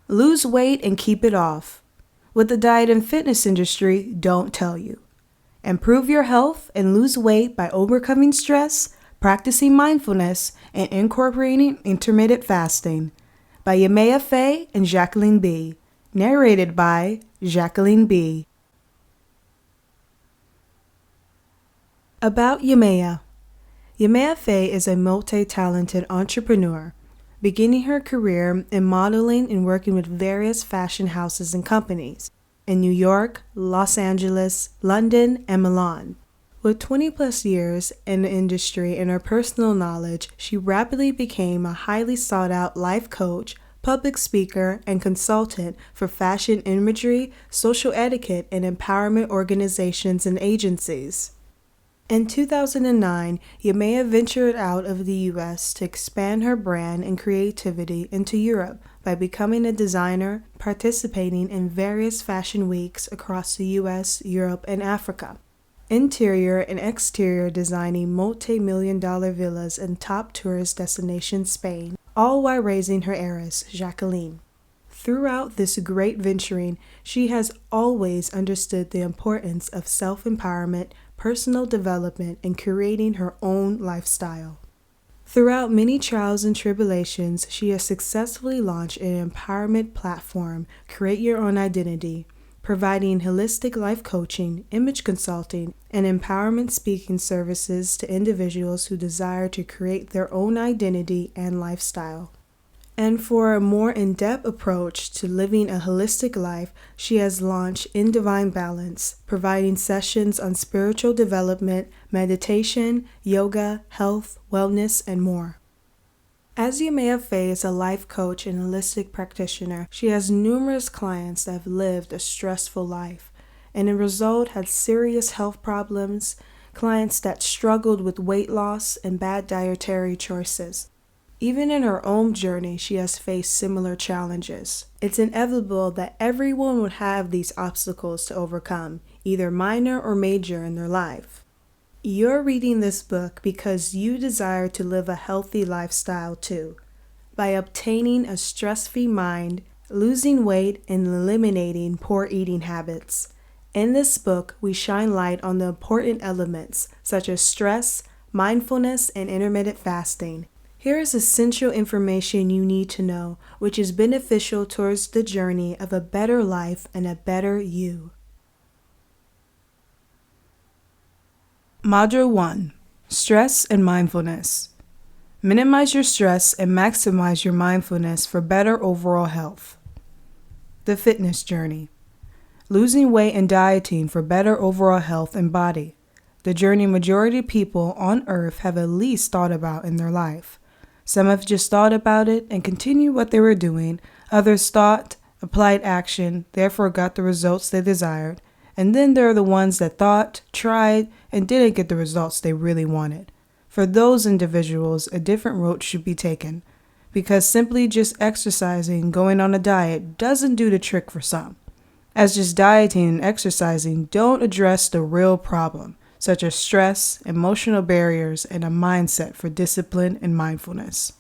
Lose weight and keep it off. What the diet and fitness industry don't tell you. Improve your health and lose weight by overcoming stress, practicing mindfulness, and incorporating intermittent fasting. By Yamaya Faye and Jacqueline B. Narrated by Jacqueline B. About Yemaya. Yamaya Faye is a multi-talented entrepreneur, beginning her career in modeling and working with various fashion houses and companies in New York, Los Angeles, London, and Milan. With 20 plus years in the industry and her personal knowledge, she rapidly became a highly sought-out life coach, public speaker, and consultant for fashion imagery, social etiquette, and empowerment organizations and agencies. In 2009, Yemaya ventured out of the U.S. to expand her brand and creativity into Europe by becoming a designer, participating in various fashion weeks across the U.S., Europe, and Africa. Interior and exterior designing multi-million-dollar villas in top tourist destination Spain, all while raising her heiress, Jacqueline. Throughout this great venturing, she has always understood the importance of self-empowerment, personal development, and creating her own lifestyle. Throughout many trials and tribulations, she has successfully launched an empowerment platform, Create Your Own Identity, providing holistic life coaching, image consulting, and empowerment speaking services to individuals who desire to create their own identity and lifestyle. And for a more in-depth approach to living a holistic life, she has launched In Divine Balance, providing sessions on spiritual development, meditation, yoga, health, wellness, and more. As Yemaya Faye is a life coach and holistic practitioner, she has numerous clients that have lived a stressful life, and as a result had serious health problems, clients that struggled with weight loss and bad dietary choices. Even in her own journey, she has faced similar challenges. It's inevitable that everyone would have these obstacles to overcome, either minor or major in their life. You're reading this book because you desire to live a healthy lifestyle too, by obtaining a stress-free mind, losing weight, and eliminating poor eating habits. In this book, we shine light on the important elements such as stress, mindfulness, and intermittent fasting. Here is essential information you need to know, which is beneficial towards the journey of a better life and a better you. Module 1. Stress and Mindfulness. Minimize your stress and maximize your mindfulness for better overall health. The Fitness Journey. Losing weight and dieting for better overall health and body. The journey majority of people on earth have at least thought about in their life. Some have just thought about it and continued what they were doing. Others thought, applied action, therefore got the results they desired. And then there are the ones that thought, tried, and didn't get the results they really wanted. For those individuals, a different route should be taken, because simply just exercising, going on a diet, doesn't do the trick for some, as just dieting and exercising don't address the real problem, such as stress, emotional barriers, and a mindset for discipline and mindfulness.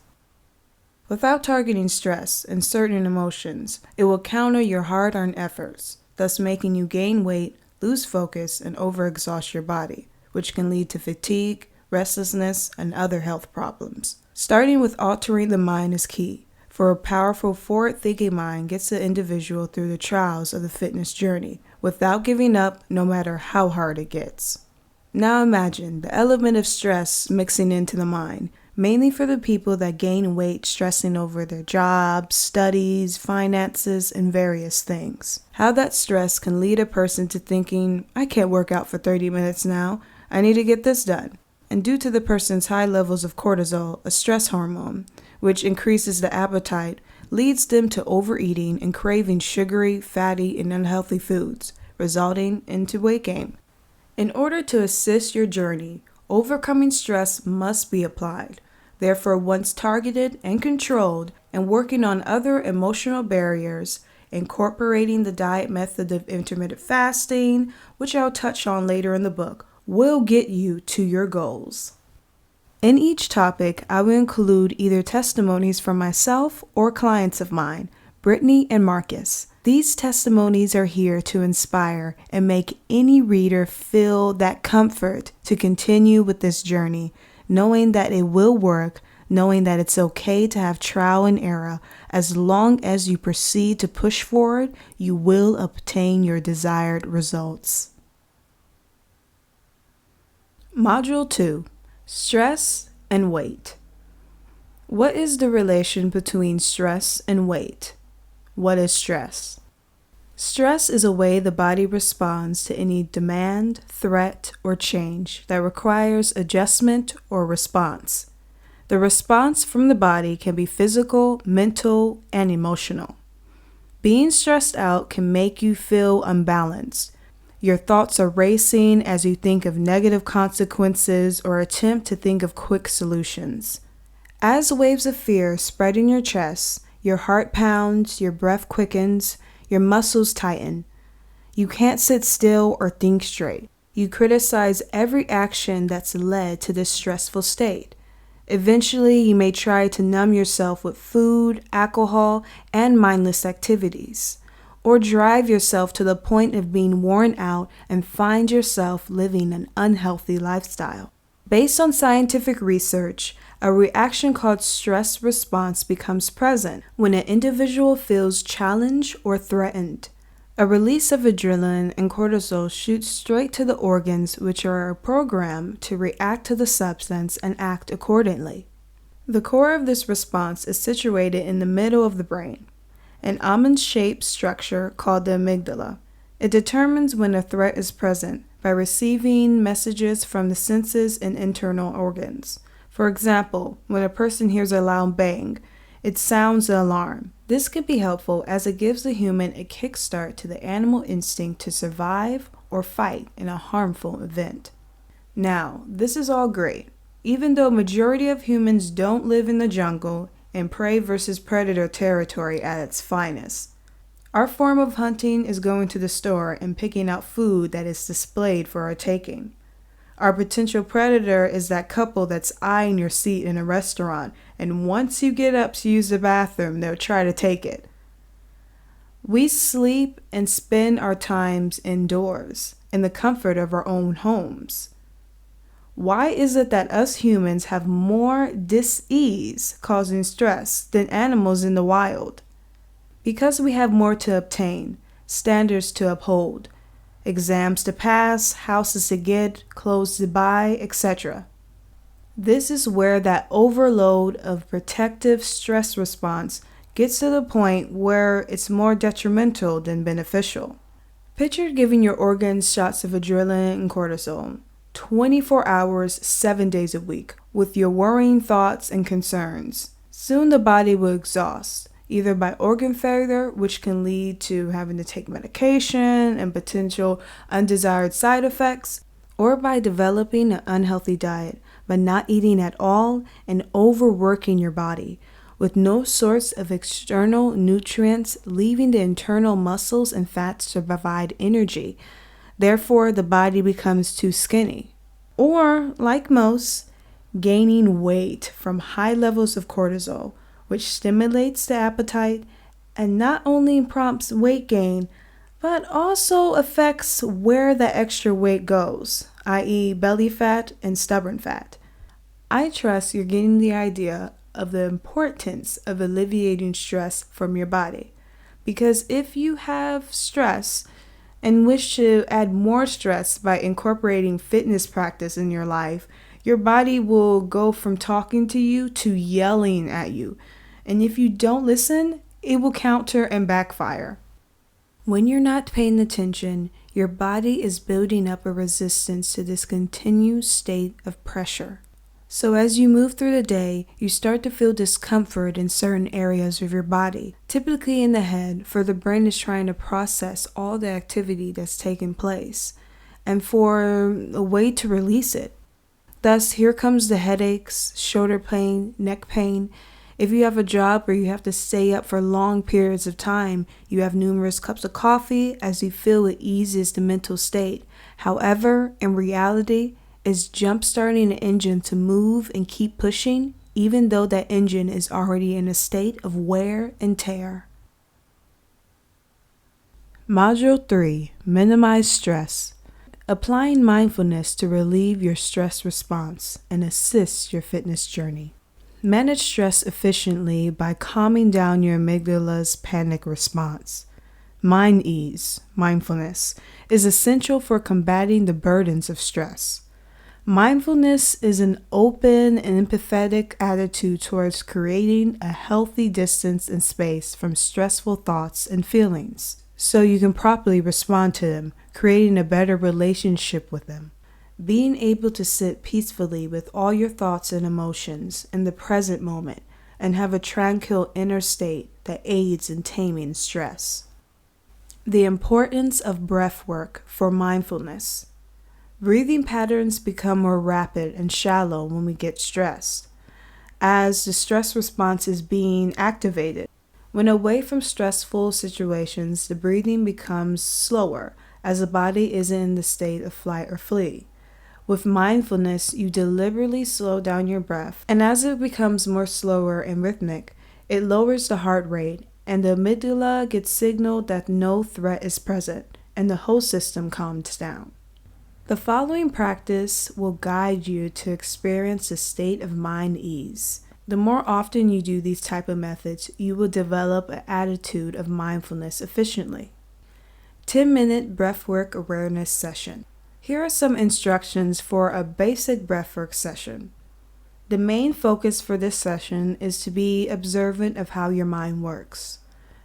Without targeting stress and certain emotions, it will counter your hard-earned efforts, thus making you gain weight, lose focus, and overexhaust your body, which can lead to fatigue, restlessness, and other health problems. Starting with altering the mind is key, for a powerful forward-thinking mind gets the individual through the trials of the fitness journey without giving up no matter how hard it gets. Now imagine the element of stress mixing into the mind, mainly for the people that gain weight stressing over their jobs, studies, finances, and various things. How that stress can lead a person to thinking, I can't work out for 30 minutes now, I need to get this done. And due to the person's high levels of cortisol, a stress hormone, which increases the appetite, leads them to overeating and craving sugary, fatty, and unhealthy foods, resulting into weight gain. In order to assist your journey, overcoming stress must be applied. Therefore, once targeted and controlled, and working on other emotional barriers, incorporating the diet method of intermittent fasting, which I'll touch on later in the book, will get you to your goals. In each topic, I will include either testimonies from myself or clients of mine, Brittany and Marcus. These testimonies are here to inspire and make any reader feel that comfort to continue with this journey, knowing that it will work, knowing that it's okay to have trial and error. As long as you proceed to push forward, you will obtain your desired results. Module 2. Stress and weight. What is the relation between stress and weight? What is stress? Stress is a way the body responds to any demand, threat, or change that requires adjustment or response. The response from the body can be physical, mental, and emotional. Being stressed out can make you feel unbalanced. Your thoughts are racing as you think of negative consequences or attempt to think of quick solutions. As waves of fear spread in your chest, your heart pounds, your breath quickens, your muscles tighten. You can't sit still or think straight. You criticize every action that's led to this stressful state. Eventually, you may try to numb yourself with food, alcohol, and mindless activities, or drive yourself to the point of being worn out and find yourself living an unhealthy lifestyle. Based on scientific research, a reaction called stress response becomes present when an individual feels challenged or threatened. A release of adrenaline and cortisol shoots straight to the organs, which are programmed to react to the substance and act accordingly. The core of this response is situated in the middle of the brain, an almond-shaped structure called the amygdala. It determines when a threat is present by receiving messages from the senses and internal organs. For example, when a person hears a loud bang, it sounds an alarm. This can be helpful as it gives the human a kickstart to the animal instinct to survive or fight in a harmful event. Now, this is all great. Even though majority of humans don't live in the jungle and prey versus predator territory at its finest. Our form of hunting is going to the store and picking out food that is displayed for our taking. Our potential predator is that couple that's eyeing your seat in a restaurant, and once you get up to use the bathroom, they'll try to take it. We sleep and spend our times indoors, in the comfort of our own homes. Why is it that us humans have more dis-ease causing stress than animals in the wild? Because we have more to obtain, standards to uphold, exams to pass, houses to get, clothes to buy, etc. This is where that overload of protective stress response gets to the point where it's more detrimental than beneficial. Picture giving your organs shots of adrenaline and cortisol, 24 hours, 7 days a week, with your worrying thoughts and concerns. Soon the body will exhaust, either by organ failure, which can lead to having to take medication and potential undesired side effects, or by developing an unhealthy diet, by not eating at all and overworking your body, with no source of external nutrients, leaving the internal muscles and fats to provide energy. Therefore, the body becomes too skinny. Or, like most, gaining weight from high levels of cortisol, which stimulates the appetite and not only prompts weight gain, but also affects where the extra weight goes, i.e. belly fat and stubborn fat. I trust you're getting the idea of the importance of alleviating stress from your body. Because if you have stress and wish to add more stress by incorporating fitness practice in your life, your body will go from talking to you to yelling at you. And if you don't listen, it will counter and backfire. When you're not paying attention, your body is building up a resistance to this continued state of pressure. So as you move through the day, you start to feel discomfort in certain areas of your body, typically in the head, for the brain is trying to process all the activity that's taking place, and for a way to release it. Thus, here comes the headaches, shoulder pain, neck pain. If you have a job where you have to stay up for long periods of time, you have numerous cups of coffee as you feel it eases the mental state. However, in reality, it's jump-starting an engine to move and keep pushing, even though that engine is already in a state of wear and tear. Module 3, Minimize Stress. Applying mindfulness to relieve your stress response and assist your fitness journey. Manage stress efficiently by calming down your amygdala's panic response. Mind ease, mindfulness, is essential for combating the burdens of stress. Mindfulness is an open and empathetic attitude towards creating a healthy distance and space from stressful thoughts and feelings, so you can properly respond to them, creating a better relationship with them. Being able to sit peacefully with all your thoughts and emotions in the present moment and have a tranquil inner state that aids in taming stress. The importance of breath work for mindfulness. Breathing patterns become more rapid and shallow when we get stressed, as the stress response is being activated. When away from stressful situations, the breathing becomes slower as the body isn't in the state of flight or flee. With mindfulness, you deliberately slow down your breath, and as it becomes more slower and rhythmic, it lowers the heart rate, and the amygdala gets signaled that no threat is present, and the whole system calms down. The following practice will guide you to experience a state of mind ease. The more often you do these type of methods, you will develop an attitude of mindfulness efficiently. 10-minute breathwork awareness session. Here are some instructions for a basic breathwork session. The main focus for this session is to be observant of how your mind works,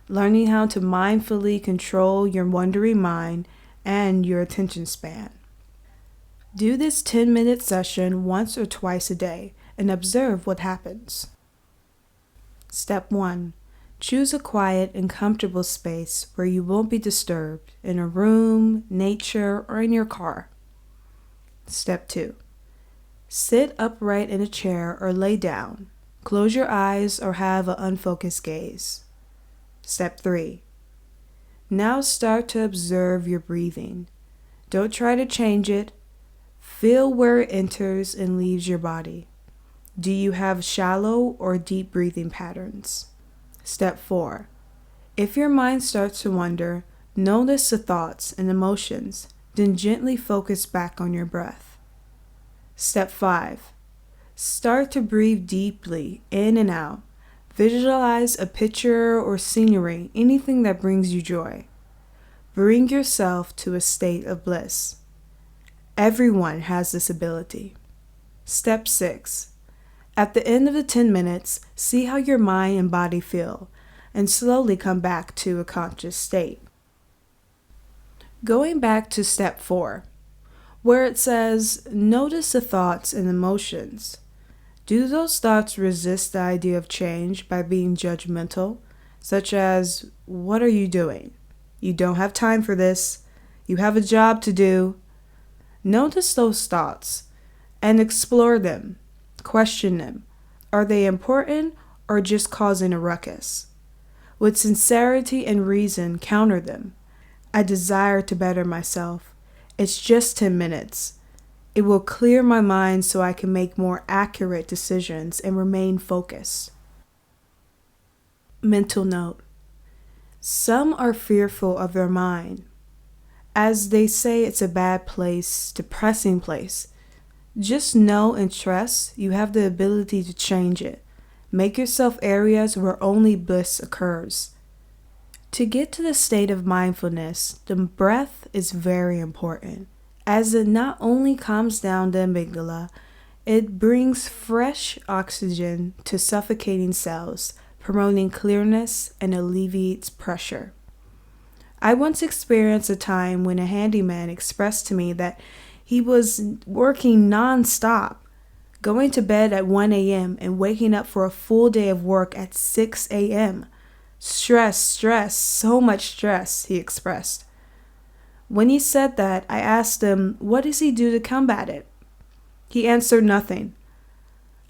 learning how to mindfully control your wandering mind and your attention span. Do this 10-minute session once or twice a day and observe what happens. Step 1. Choose a quiet and comfortable space where you won't be disturbed, in a room, nature, or in your car. Step 2. Sit upright in a chair or lay down. Close your eyes or have an unfocused gaze. Step 3. Now start to observe your breathing. Don't try to change it. Feel where it enters and leaves your body. Do you have shallow or deep breathing patterns? Step 4. If your mind starts to wander, notice the thoughts and emotions, then gently focus back on your breath. Step 5. Start to breathe deeply in and out. Visualize a picture or scenery, anything that brings you joy. Bring yourself to a state of bliss. Everyone has this ability. Step 6. At the end of the 10 minutes, see how your mind and body feel, and slowly come back to a conscious state. Going back to step 4, where it says, notice the thoughts and emotions. Do those thoughts resist the idea of change by being judgmental, such as, what are you doing? You don't have time for this. You have a job to do. Notice those thoughts and explore them. Question them. Are they important or just causing a ruckus? With sincerity and reason, counter them. I desire to better myself. It's just 10 minutes. It will clear my mind so I can make more accurate decisions and remain focused. Mental note. Some are fearful of their mind, as they say it's a bad place, depressing place. Just know and trust you have the ability to change it. Make yourself areas where only bliss occurs. To get to the state of mindfulness, the breath is very important, as it not only calms down the amygdala, it brings fresh oxygen to suffocating cells, promoting clearness and alleviates pressure. I once experienced a time when a handyman expressed to me that he was working non-stop, going to bed at 1 a.m. and waking up for a full day of work at 6 a.m. Stress, so much stress, he expressed. When he said that, I asked him, what does he do to combat it? He answered nothing.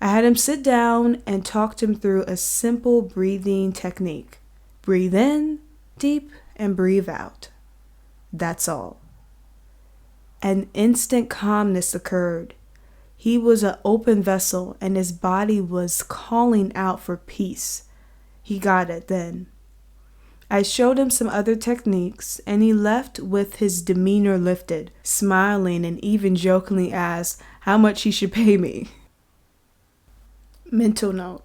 I had him sit down and talked him through a simple breathing technique. Breathe in, deep, and breathe out. That's all. An instant calmness occurred. He was an open vessel and his body was calling out for peace. He got it then. I showed him some other techniques, and he left with his demeanor lifted, smiling and even jokingly asked how much he should pay me. Mental note.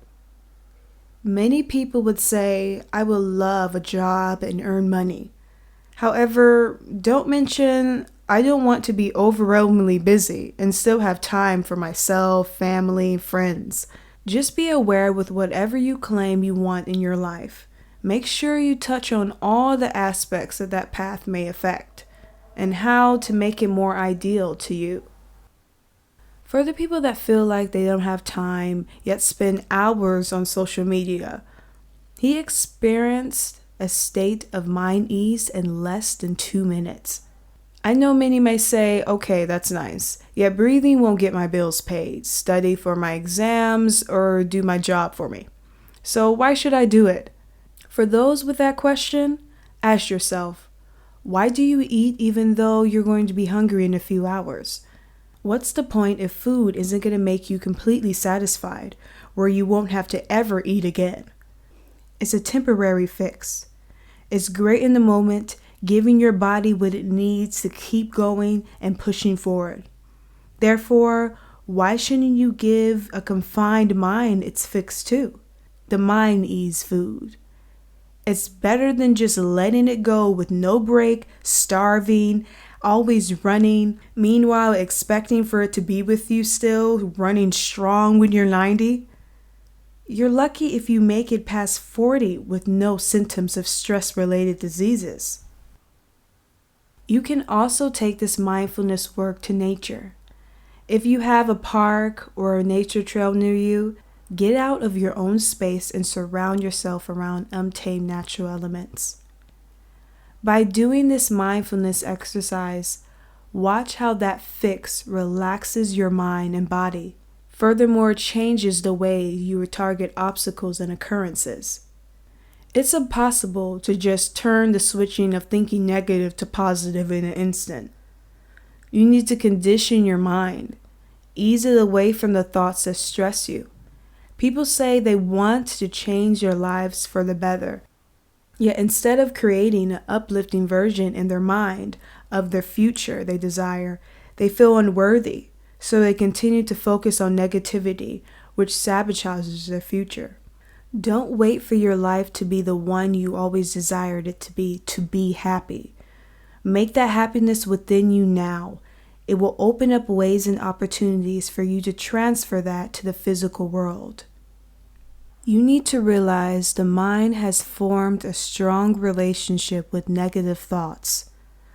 Many people would say, I would love a job and earn money. However, don't mention, I don't want to be overwhelmingly busy and still have time for myself, family, friends. Just be aware with whatever you claim you want in your life. Make sure you touch on all the aspects that path may affect and how to make it more ideal to you. For the people that feel like they don't have time yet spend hours on social media, he experienced a state of mind ease in less than 2 minutes. I know many may say, okay, that's nice, yet breathing won't get my bills paid, study for my exams, or do my job for me. So why should I do it? For those with that question, ask yourself, why do you eat even though you're going to be hungry in a few hours? What's the point if food isn't going to make you completely satisfied, where you won't have to ever eat again? It's a temporary fix. It's great in the moment, giving your body what it needs to keep going and pushing forward. Therefore, why shouldn't you give a confined mind its fix too? The mind ease food. It's better than just letting it go with no break, starving, always running, meanwhile expecting for it to be with you still, running strong when you're 90. You're lucky if you make it past 40 with no symptoms of stress-related diseases. You can also take this mindfulness work to nature. If you have a park or a nature trail near you, get out of your own space and surround yourself around untamed natural elements. By doing this mindfulness exercise, watch how that fix relaxes your mind and body. Furthermore, it changes the way you target obstacles and occurrences. It's impossible to just turn the switching of thinking negative to positive in an instant. You need to condition your mind, ease it away from the thoughts that stress you. People say they want to change their lives for the better. Yet instead of creating an uplifting version in their mind of their future they desire, they feel unworthy, so they continue to focus on negativity, which sabotages their future. Don't wait for your life to be the one you always desired it to be happy. Make that happiness within you now. It will open up ways and opportunities for you to transfer that to the physical world. You need to realize the mind has formed a strong relationship with negative thoughts,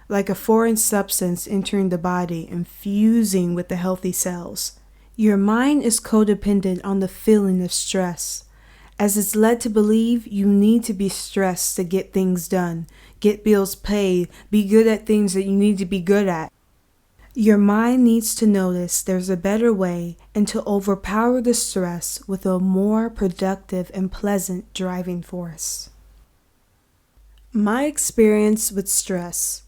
like a foreign substance entering the body and fusing with the healthy cells. Your mind is codependent on the feeling of stress, as it's led to believe you need to be stressed to get things done, get bills paid, be good at things that you need to be good at. Your mind needs to notice there's a better way and to overpower the stress with a more productive and pleasant driving force. My experience with stress.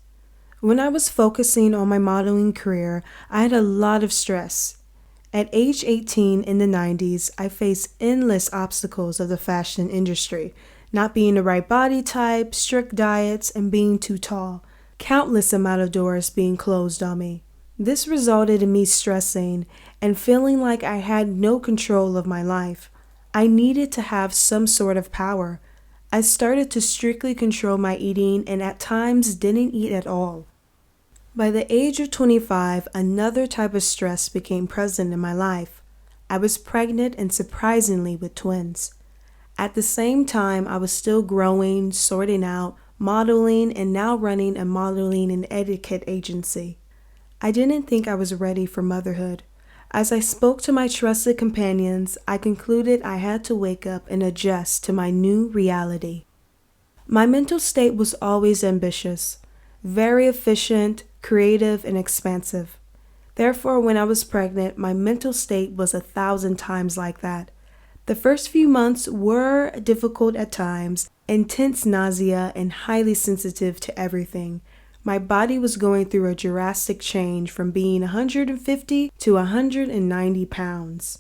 When I was focusing on my modeling career, I had a lot of stress. At age 18 in the 90s, I faced endless obstacles of the fashion industry, not being the right body type, strict diets, and being too tall. Countless amount of doors being closed on me. This resulted in me stressing and feeling like I had no control of my life. I needed to have some sort of power. I started to strictly control my eating and at times didn't eat at all. By the age of 25, another type of stress became present in my life. I was pregnant and surprisingly with twins. At the same time, I was still growing, sorting out, modeling, and now running a modeling and etiquette agency. I didn't think I was ready for motherhood. As I spoke to my trusted companions, I concluded I had to wake up and adjust to my new reality. My mental state was always ambitious, very efficient, creative, and expansive. Therefore, when I was pregnant, my mental state was 1,000 times like that. The first few months were difficult at times, intense nausea, and highly sensitive to everything. My body was going through a drastic change from being 150 to 190 pounds.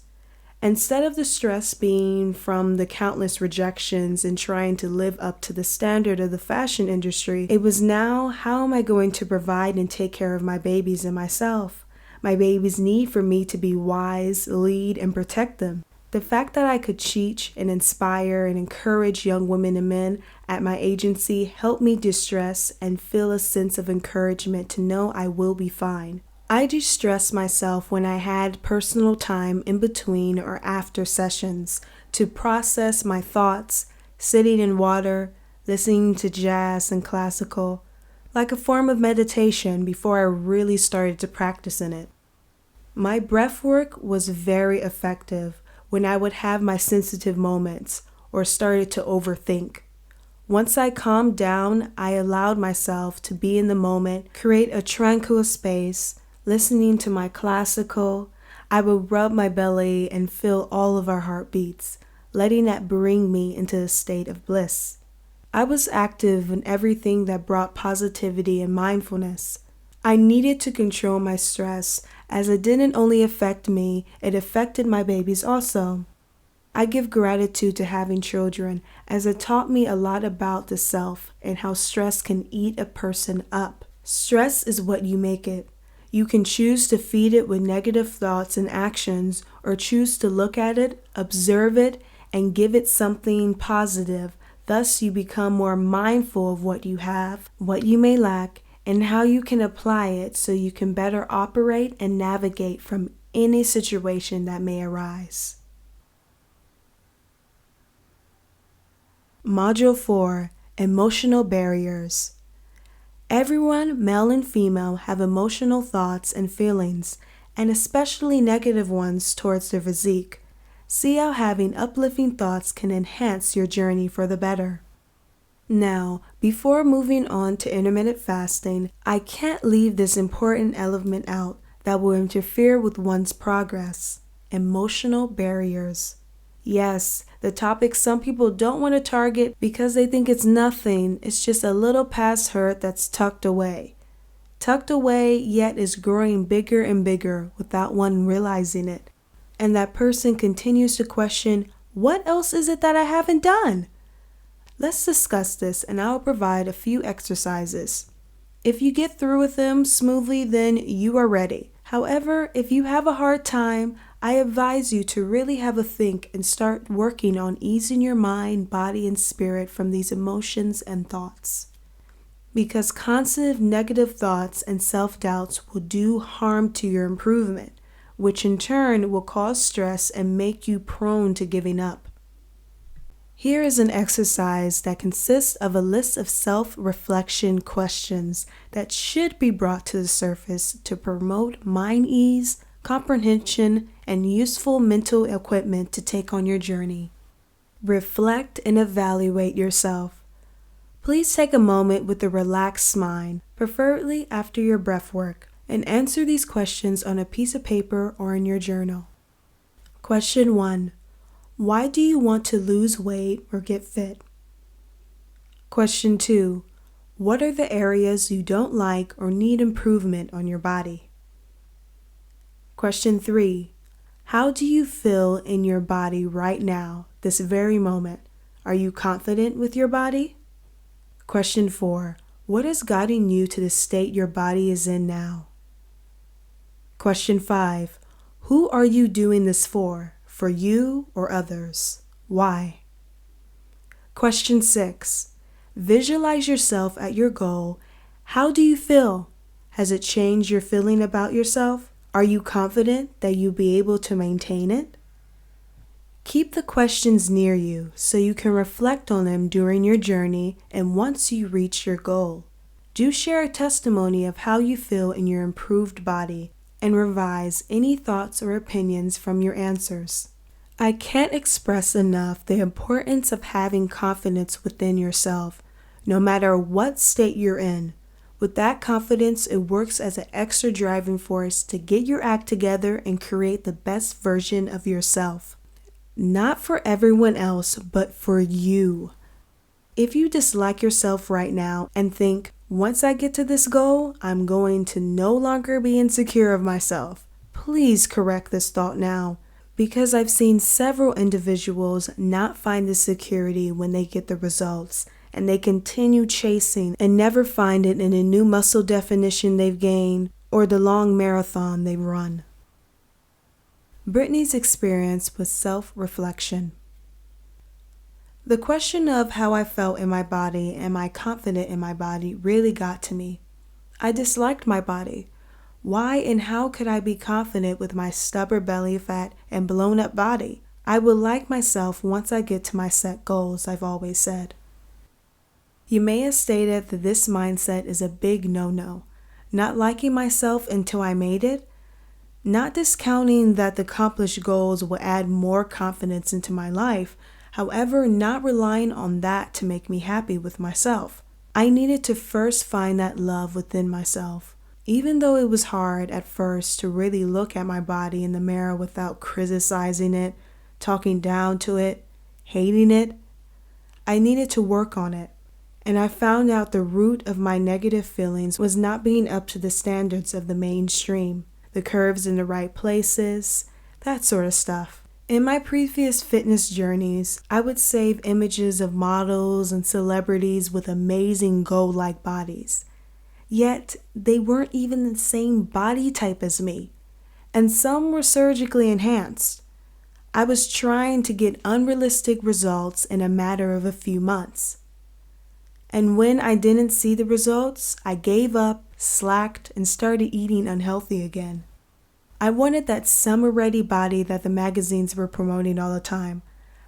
Instead of the stress being from the countless rejections and trying to live up to the standard of the fashion industry, it was now, how am I going to provide and take care of my babies and myself? My babies need for me to be wise, lead, and protect them. The fact that I could teach and inspire and encourage young women and men at my agency helped me distress and feel a sense of encouragement to know I will be fine. I de-stressed myself when I had personal time in between or after sessions to process my thoughts, sitting in water, listening to jazz and classical, like a form of meditation before I really started to practice in it. My breath work was very effective when I would have my sensitive moments or started to overthink. Once I calmed down, I allowed myself to be in the moment, create a tranquil space, listening to my classical. I would rub my belly and feel all of our heartbeats, letting that bring me into a state of bliss. I was active in everything that brought positivity and mindfulness. I needed to control my stress, as it didn't only affect me, it affected my babies also. I give gratitude to having children, as it taught me a lot about the self and how stress can eat a person up. Stress is what you make it. You can choose to feed it with negative thoughts and actions, or choose to look at it, observe it, and give it something positive. Thus, you become more mindful of what you have, what you may lack, and how you can apply it so you can better operate and navigate from any situation that may arise. Module 4: Emotional Barriers. Everyone, male and female, have emotional thoughts and feelings, and especially negative ones towards their physique. See how having uplifting thoughts can enhance your journey for the better. Now, before moving on to intermittent fasting, I can't leave this important element out that will interfere with one's progress: emotional barriers. Yes, the topic some people don't want to target because they think it's nothing, it's just a little past hurt that's tucked away. Tucked away, yet is growing bigger and bigger without one realizing it. And that person continues to question, what else is it that I haven't done? Let's discuss this, and I'll provide a few exercises. If you get through with them smoothly, then you are ready. However, if you have a hard time, I advise you to really have a think and start working on easing your mind, body, and spirit from these emotions and thoughts. Because constant negative thoughts and self-doubts will do harm to your improvement, which in turn will cause stress and make you prone to giving up. Here is an exercise that consists of a list of self-reflection questions that should be brought to the surface to promote mind ease, comprehension, and useful mental equipment to take on your journey. Reflect and evaluate yourself. Please take a moment with a relaxed mind, preferably after your breath work, and answer these questions on a piece of paper or in your journal. Question 1. Why do you want to lose weight or get fit? Question 2. What are the areas you don't like or need improvement on your body? Question 3. How do you feel in your body right now, this very moment? Are you confident with your body? Question 4. What is guiding you to the state your body is in now? Question 5. Who are you doing this for you or others? Why? Question 6. Visualize yourself at your goal. How do you feel? Has it changed your feeling about yourself? Are you confident that you'll be able to maintain it? Keep the questions near you so you can reflect on them during your journey and once you reach your goal. Do share a testimony of how you feel in your improved body and revise any thoughts or opinions from your answers. I can't express enough the importance of having confidence within yourself, no matter what state you're in. With that confidence, it works as an extra driving force to get your act together and create the best version of yourself. Not for everyone else, but for you. If you dislike yourself right now and think, once I get to this goal, I'm going to no longer be insecure of myself, please correct this thought now. Because I've seen several individuals not find the security when they get the results, and they continue chasing and never find it in a new muscle definition they've gained or the long marathon they've run. Brittany's experience with self-reflection. The question of how I felt in my body, am I confident in my body, really got to me. I disliked my body. Why and how could I be confident with my stubborn belly fat and blown up body? I will like myself once I get to my set goals, I've always said. Yamaya stated that this mindset is a big no-no. Not liking myself until I made it, not discounting that the accomplished goals will add more confidence into my life, however, not relying on that to make me happy with myself. I needed to first find that love within myself. Even though it was hard at first to really look at my body in the mirror without criticizing it, talking down to it, hating it, I needed to work on it. And I found out the root of my negative feelings was not being up to the standards of the mainstream, the curves in the right places, that sort of stuff. In my previous fitness journeys, I would save images of models and celebrities with amazing gold-like bodies. Yet, they weren't even the same body type as me, and some were surgically enhanced. I was trying to get unrealistic results in a matter of a few months. And when I didn't see the results, I gave up, slacked, and started eating unhealthy again. I wanted that summer-ready body that the magazines were promoting all the time.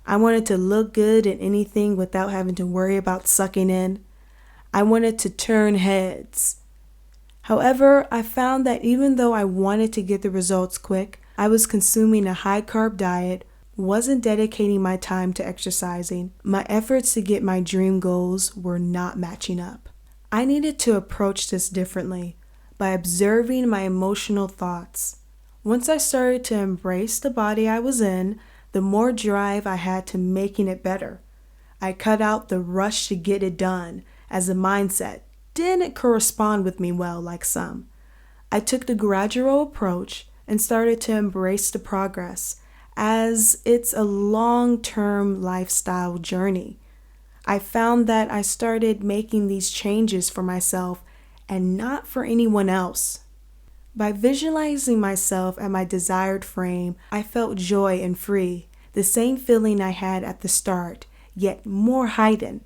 I wanted to look good in anything without having to worry about sucking in. I wanted to turn heads. However, I found that even though I wanted to get the results quick, I was consuming a high-carb diet, wasn't dedicating my time to exercising. My efforts to get my dream goals were not matching up. I needed to approach this differently by observing my emotional thoughts. Once I started to embrace the body I was in, the more drive I had to making it better. I cut out the rush to get it done, as the mindset didn't correspond with me well like some. I took the gradual approach and started to embrace the progress, as it's a long-term lifestyle journey. I found that I started making these changes for myself and not for anyone else. By visualizing myself at my desired frame, I felt joy and free, the same feeling I had at the start, yet more heightened.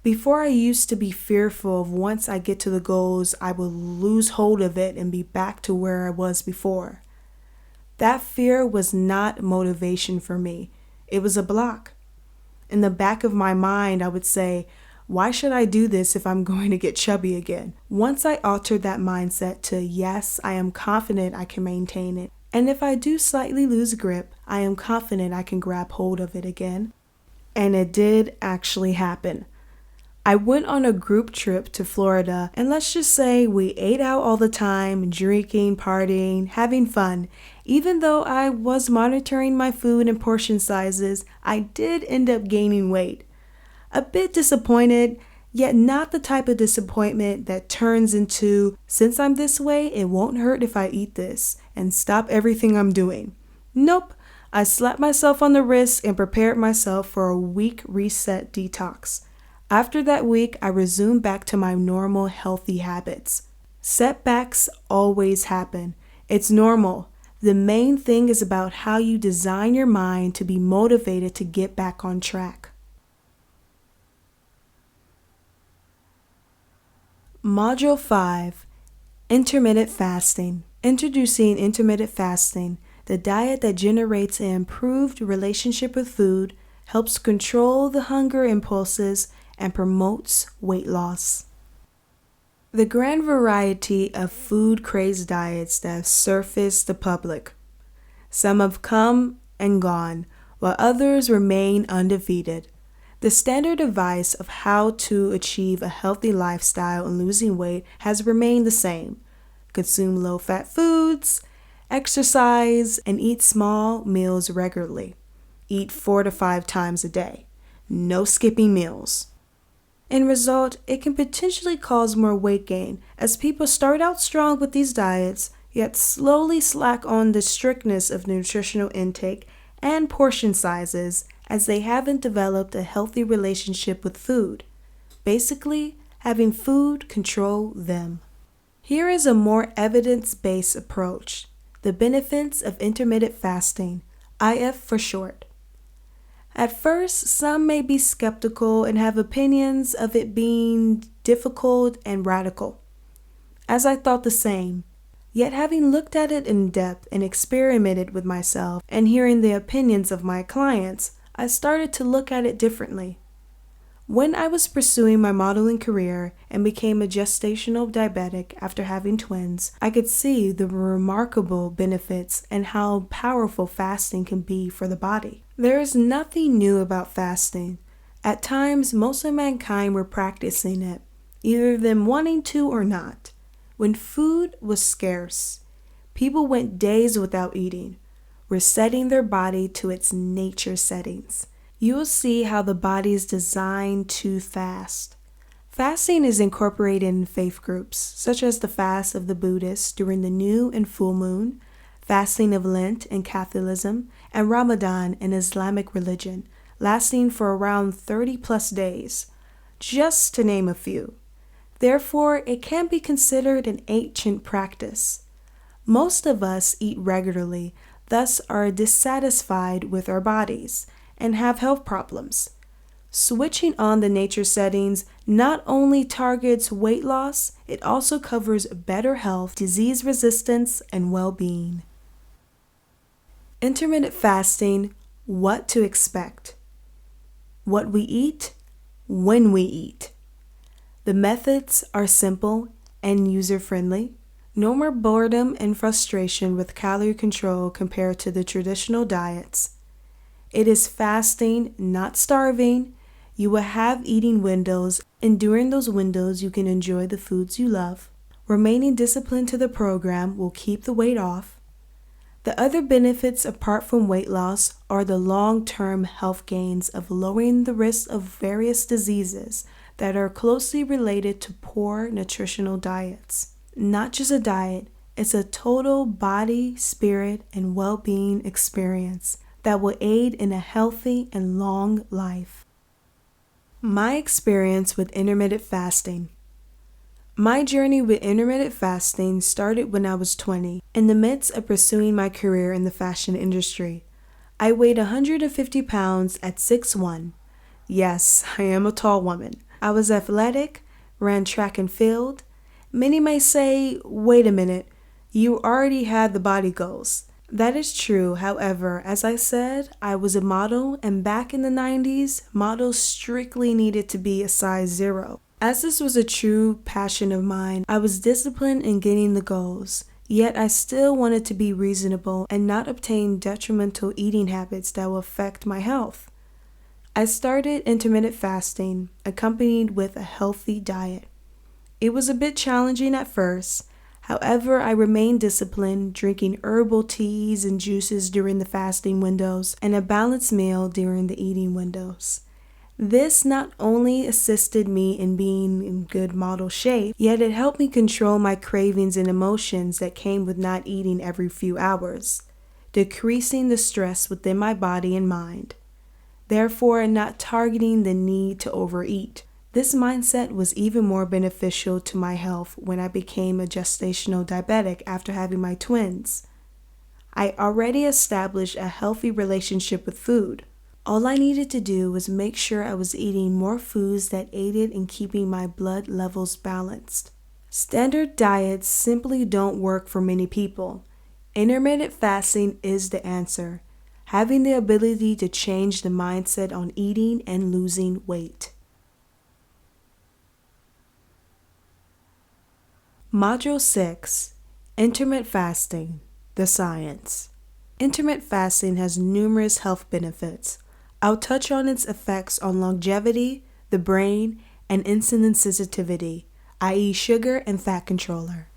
Before, I used to be fearful of once I get to the goals, I will lose hold of it and be back to where I was before. That fear was not motivation for me. It was a block. In the back of my mind, I would say, why should I do this if I'm going to get chubby again? Once I altered that mindset to, yes, I am confident I can maintain it. And if I do slightly lose grip, I am confident I can grab hold of it again. And it did actually happen. I went on a group trip to Florida, and let's just say we ate out all the time, drinking, partying, having fun. Even though I was monitoring my food and portion sizes, I did end up gaining weight. A bit disappointed, yet not the type of disappointment that turns into, since I'm this way, it won't hurt if I eat this, and stop everything I'm doing. Nope, I slapped myself on the wrist and prepared myself for a week reset detox. After that week, I resumed back to my normal healthy habits. Setbacks always happen. It's normal. The main thing is about how you design your mind to be motivated to get back on track. Module 5, Intermittent Fasting. Introducing intermittent fasting, the diet that generates an improved relationship with food, helps control the hunger impulses, and promotes weight loss. The grand variety of food-crazed diets that have surfaced the public. Some have come and gone, while others remain undefeated. The standard advice of how to achieve a healthy lifestyle and losing weight has remained the same. Consume low-fat foods, exercise, and eat small meals regularly. Eat 4 to 5 times a day. No skipping meals. In result, it can potentially cause more weight gain as people start out strong with these diets, yet slowly slack on the strictness of nutritional intake and portion sizes as they haven't developed a healthy relationship with food. Basically, having food control them. Here is a more evidence-based approach: the benefits of intermittent fasting, IF for short. At first, some may be skeptical and have opinions of it being difficult and radical, as I thought the same. Yet having looked at it in depth and experimented with myself and hearing the opinions of my clients, I started to look at it differently. When I was pursuing my modeling career and became a gestational diabetic after having twins, I could see the remarkable benefits and how powerful fasting can be for the body. There is nothing new about fasting. At times, most of mankind were practicing it, either them wanting to or not. When food was scarce, people went days without eating, resetting their body to its nature settings. You will see how the body is designed to fast. Fasting is incorporated in faith groups, such as the fast of the Buddhists during the new and full moon, fasting of Lent in Catholicism, and Ramadan in Islamic religion, lasting for around 30 plus days, just to name a few. Therefore, it can be considered an ancient practice. Most of us eat regularly, thus are dissatisfied with our bodies and have health problems. Switching on the nature settings not only targets weight loss, it also covers better health, disease resistance, and well-being. Intermittent fasting, what to expect. What we eat, when we eat. The methods are simple and user-friendly. No more boredom and frustration with calorie control compared to the traditional diets. It is fasting, not starving. You will have eating windows, and during those windows you can enjoy the foods you love. Remaining disciplined to the program will keep the weight off. The other benefits apart from weight loss are the long-term health gains of lowering the risk of various diseases that are closely related to poor nutritional diets. Not just a diet, it's a total body, spirit, and well-being experience that will aid in a healthy and long life. My experience with intermittent fasting. My journey with intermittent fasting started when I was 20, in the midst of pursuing my career in the fashion industry. I weighed 150 pounds at 6'1". Yes, I am a tall woman. I was athletic, ran track and field. Many may say, wait a minute, you already had the body goals. That is true. However, as I said, I was a model, and back in the 90s, models strictly needed to be a size 0. As this was a true passion of mine, I was disciplined in getting the goals, yet I still wanted to be reasonable and not obtain detrimental eating habits that will affect my health. I started intermittent fasting, accompanied with a healthy diet. It was a bit challenging at first. However, I remained disciplined, drinking herbal teas and juices during the fasting windows and a balanced meal during the eating windows. This not only assisted me in being in good model shape, yet it helped me control my cravings and emotions that came with not eating every few hours, decreasing the stress within my body and mind. Therefore, not targeting the need to overeat. This mindset was even more beneficial to my health when I became a gestational diabetic after having my twins. I already established a healthy relationship with food. All I needed to do was make sure I was eating more foods that aided in keeping my blood levels balanced. Standard diets simply don't work for many people. Intermittent fasting is the answer, having the ability to change the mindset on eating and losing weight. Module 6, Intermittent Fasting, the Science. Intermittent fasting has numerous health benefits. I'll touch on its effects on longevity, the brain, and insulin sensitivity, i.e. sugar and fat controller.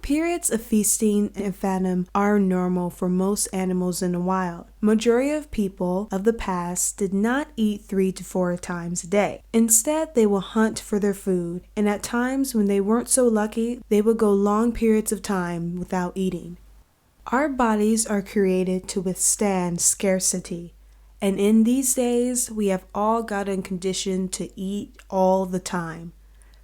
Periods of feasting and famine are normal for most animals in the wild. Majority of people of the past did not eat 3 to 4 times a day. Instead, they will hunt for their food, and at times when they weren't so lucky, they would go long periods of time without eating. Our bodies are created to withstand scarcity, and in these days, we have all gotten conditioned to eat all the time.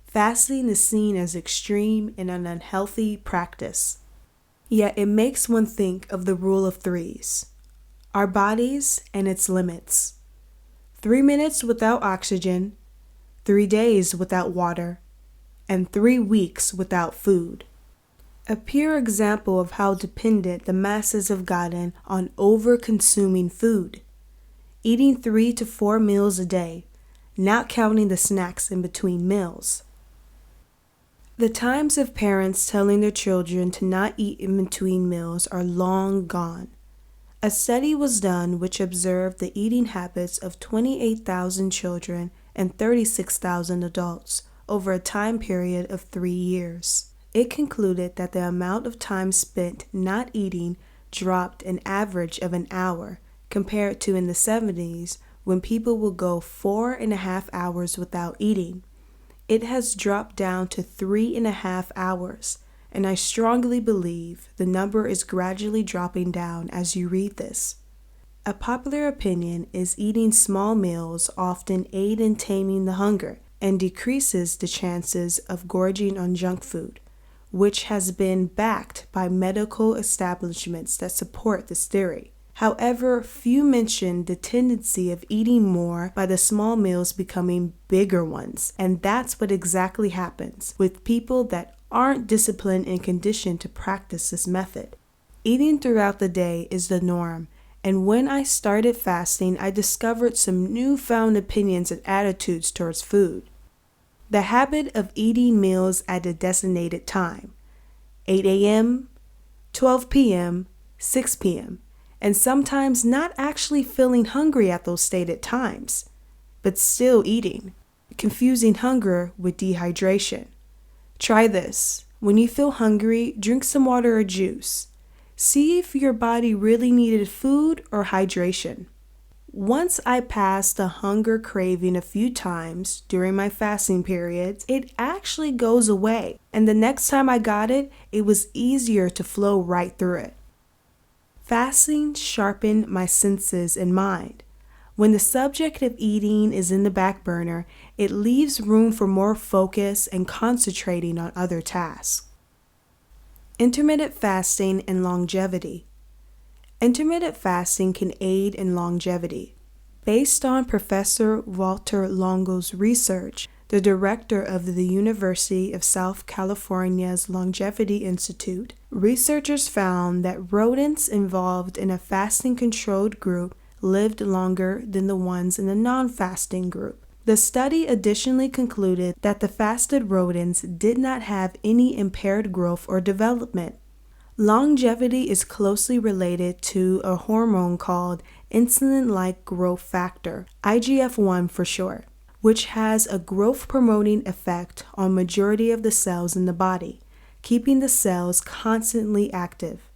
Fasting is seen as extreme and an unhealthy practice. Yet it makes one think of the rule of threes, our bodies and its limits. 3 minutes without oxygen, 3 days without water, and 3 weeks without food. A pure example of how dependent the masses have gotten on over-consuming food. Eating 3 to 4 meals a day, not counting the snacks in between meals. The times of parents telling their children to not eat in between meals are long gone. A study was done which observed the eating habits of 28,000 children and 36,000 adults over a time period of 3 years. It concluded that the amount of time spent not eating dropped an average of an hour compared to in the 70s when people would go 4.5 hours without eating. It has dropped down to 3.5 hours, and I strongly believe the number is gradually dropping down as you read this. A popular opinion is eating small meals often aid in taming the hunger and decreases the chances of gorging on junk food, which has been backed by medical establishments that support this theory. However, few mention the tendency of eating more by the small meals becoming bigger ones, and that's what exactly happens with people that aren't disciplined and conditioned to practice this method. Eating throughout the day is the norm, and when I started fasting, I discovered some newfound opinions and attitudes towards food. The habit of eating meals at a designated time, 8 a.m., 12 p.m., 6 p.m., and sometimes not actually feeling hungry at those stated times, but still eating, confusing hunger with dehydration. Try this. When you feel hungry, drink some water or juice. See if your body really needed food or hydration. Once I passed the hunger craving a few times during my fasting periods, it actually goes away, and the next time I got it, it was easier to flow right through it. Fasting sharpened my senses and mind. When the subject of eating is in the back burner, it leaves room for more focus and concentrating on other tasks. Intermittent fasting and longevity. Intermittent fasting can aid in longevity. Based on Professor Walter Longo's research, the director of the University of South California's Longevity Institute, researchers found that rodents involved in a fasting-controlled group lived longer than the ones in the non-fasting group. The study additionally concluded that the fasted rodents did not have any impaired growth or development. Longevity is closely related to a hormone called insulin-like growth factor, IGF-1 for short, which has a growth-promoting effect on majority of the cells in the body, keeping the cells constantly active.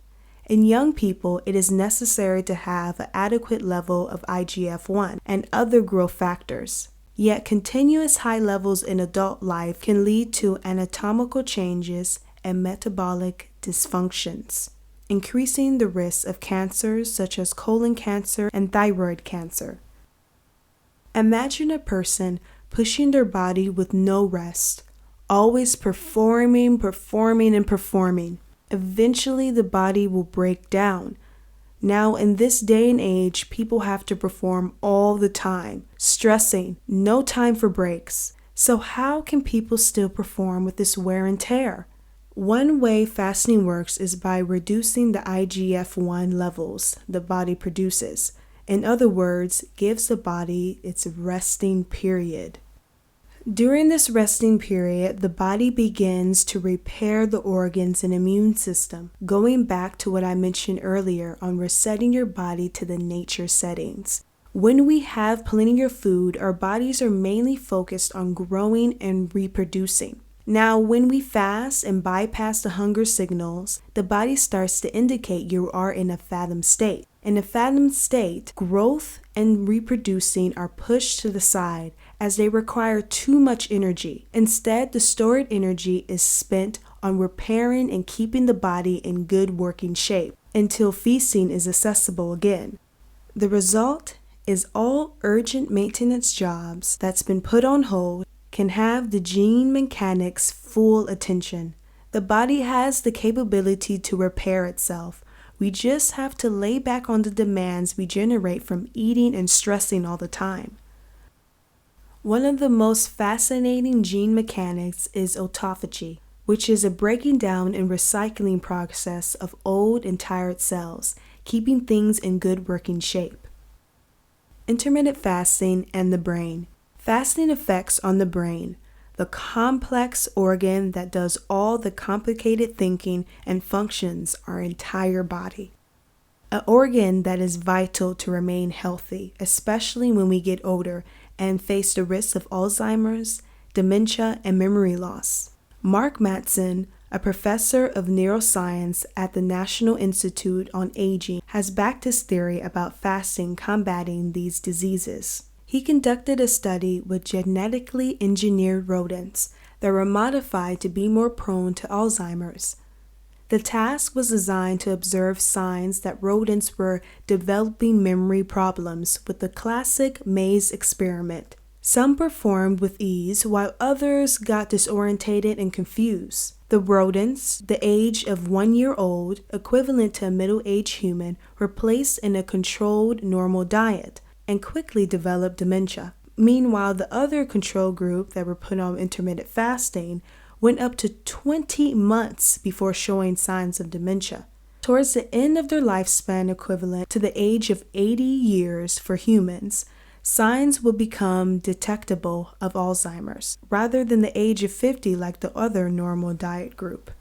In young people, it is necessary to have an adequate level of IGF-1 and other growth factors. Yet continuous high levels in adult life can lead to anatomical changes and metabolic dysfunctions, increasing the risk of cancers such as colon cancer and thyroid cancer. Imagine a person pushing their body with no rest, always performing. Eventually, the body will break down. Now, in this day and age, people have to perform all the time, stressing, no time for breaks. So how can people still perform with this wear and tear? One way fasting works is by reducing the IGF-1 levels the body produces. In other words, gives the body its resting period. During this resting period, the body begins to repair the organs and immune system, going back to what I mentioned earlier on resetting your body to the nature settings. When we have plenty of food, our bodies are mainly focused on growing and reproducing. Now, when we fast and bypass the hunger signals, the body starts to indicate you are in a fatum state. In a fatum state, growth and reproducing are pushed to the side as they require too much energy. Instead, the stored energy is spent on repairing and keeping the body in good working shape until feasting is accessible again. The result is all urgent maintenance jobs that's been put on hold can have the gene mechanics' full attention. The body has the capability to repair itself. We just have to lay back on the demands we generate from eating and stressing all the time. One of the most fascinating gene mechanics is autophagy, which is a breaking down and recycling process of old and tired cells, keeping things in good working shape. Intermittent fasting and the brain. Fasting effects on the brain, the complex organ that does all the complicated thinking and functions our entire body. An organ that is vital to remain healthy, especially when we get older and face the risks of Alzheimer's, dementia, and memory loss. Mark Mattson, a professor of neuroscience at the National Institute on Aging, has backed his theory about fasting combating these diseases. He conducted a study with genetically engineered rodents that were modified to be more prone to Alzheimer's. The task was designed to observe signs that rodents were developing memory problems with the classic maze experiment. Some performed with ease, while others got disorientated and confused. The rodents, the age of 1 year old, equivalent to a middle-aged human, were placed in a controlled normal diet and quickly developed dementia. Meanwhile, the other control group that were put on intermittent fasting went up to 20 months before showing signs of dementia. Towards the end of their lifespan, equivalent to the age of 80 years for humans, signs will become detectable of Alzheimer's, rather than the age of 50 like the other normal diet group.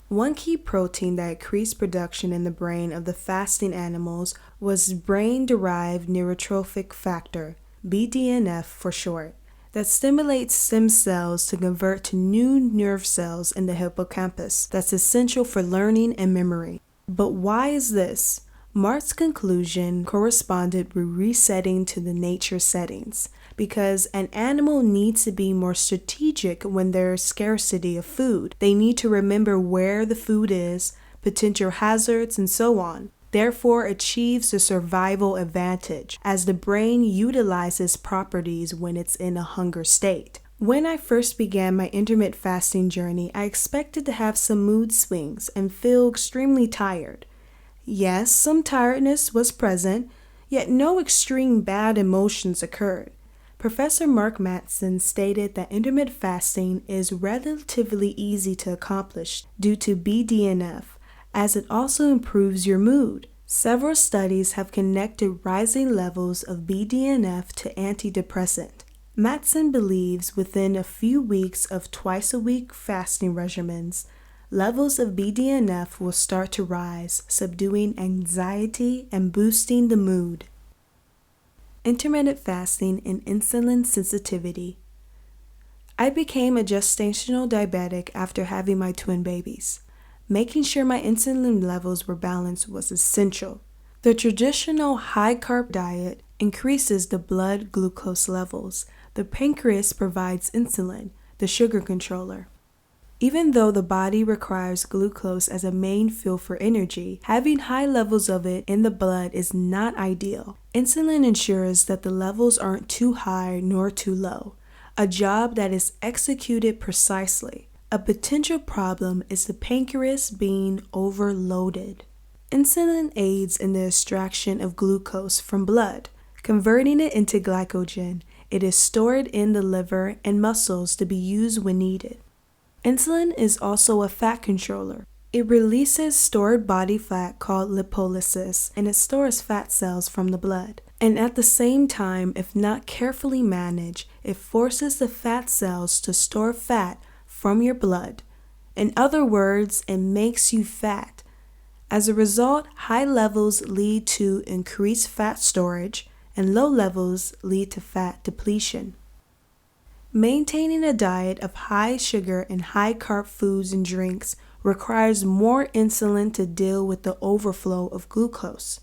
One key protein that increased production in the brain of the fasting animals was brain-derived neurotrophic factor, BDNF for short, that stimulates stem cells to convert to new nerve cells in the hippocampus that's essential for learning and memory. But why is this? Mark's conclusion corresponded with resetting to the nature settings, because an animal needs to be more strategic when there's scarcity of food. They need to remember where the food is, potential hazards, and so on. Therefore, achieves a survival advantage, as the brain utilizes properties when it's in a hunger state. When I first began my intermittent fasting journey, I expected to have some mood swings and feel extremely tired. Yes, some tiredness was present, yet no extreme bad emotions occurred. Professor Mark Mattson stated that intermittent fasting is relatively easy to accomplish due to BDNF, as it also improves your mood. Several studies have connected rising levels of BDNF to antidepressant. Mattson believes within a few weeks of twice-a-week fasting regimens, levels of BDNF will start to rise, subduing anxiety and boosting the mood. Intermittent fasting and insulin sensitivity. I became a gestational diabetic after having my twin babies. Making sure my insulin levels were balanced was essential. The traditional high-carb diet increases the blood glucose levels. The pancreas provides insulin, the sugar controller. Even though the body requires glucose as a main fuel for energy, having high levels of it in the blood is not ideal. Insulin ensures that the levels aren't too high nor too low, a job that is executed precisely. A potential problem is the pancreas being overloaded. Insulin aids in the extraction of glucose from blood, converting it into glycogen. It is stored in the liver and muscles to be used when needed. Insulin is also a fat controller. It releases stored body fat called lipolysis, and it stores fat cells from the blood. And at the same time, if not carefully managed, it forces the fat cells to store fat from your blood. In other words, it makes you fat. As a result, high levels lead to increased fat storage, and low levels lead to fat depletion. Maintaining a diet of high sugar and high carb foods and drinks requires more insulin to deal with the overflow of glucose.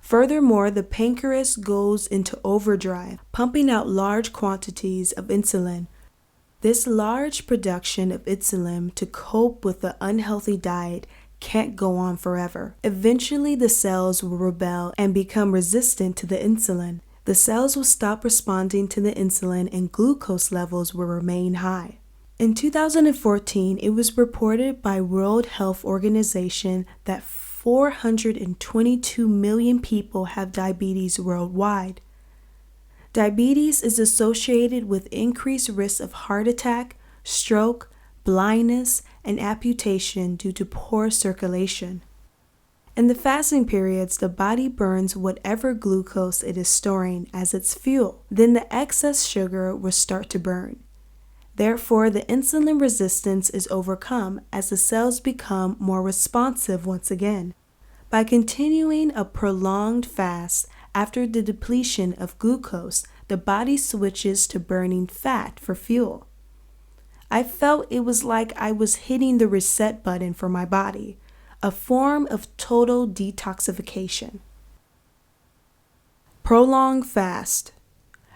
Furthermore, the pancreas goes into overdrive, pumping out large quantities of insulin. This large production of insulin to cope with the unhealthy diet can't go on forever. Eventually, the cells will rebel and become resistant to the insulin. The cells will stop responding to the insulin and glucose levels will remain high. In 2014, it was reported by World Health Organization that 422 million people have diabetes worldwide. Diabetes is associated with increased risk of heart attack, stroke, blindness, and amputation due to poor circulation. In the fasting periods, the body burns whatever glucose it is storing as its fuel. Then the excess sugar will start to burn. Therefore, the insulin resistance is overcome as the cells become more responsive once again. By continuing a prolonged fast after the depletion of glucose, the body switches to burning fat for fuel. I felt it was like I was hitting the reset button for my body, a form of total detoxification. Prolonged fast.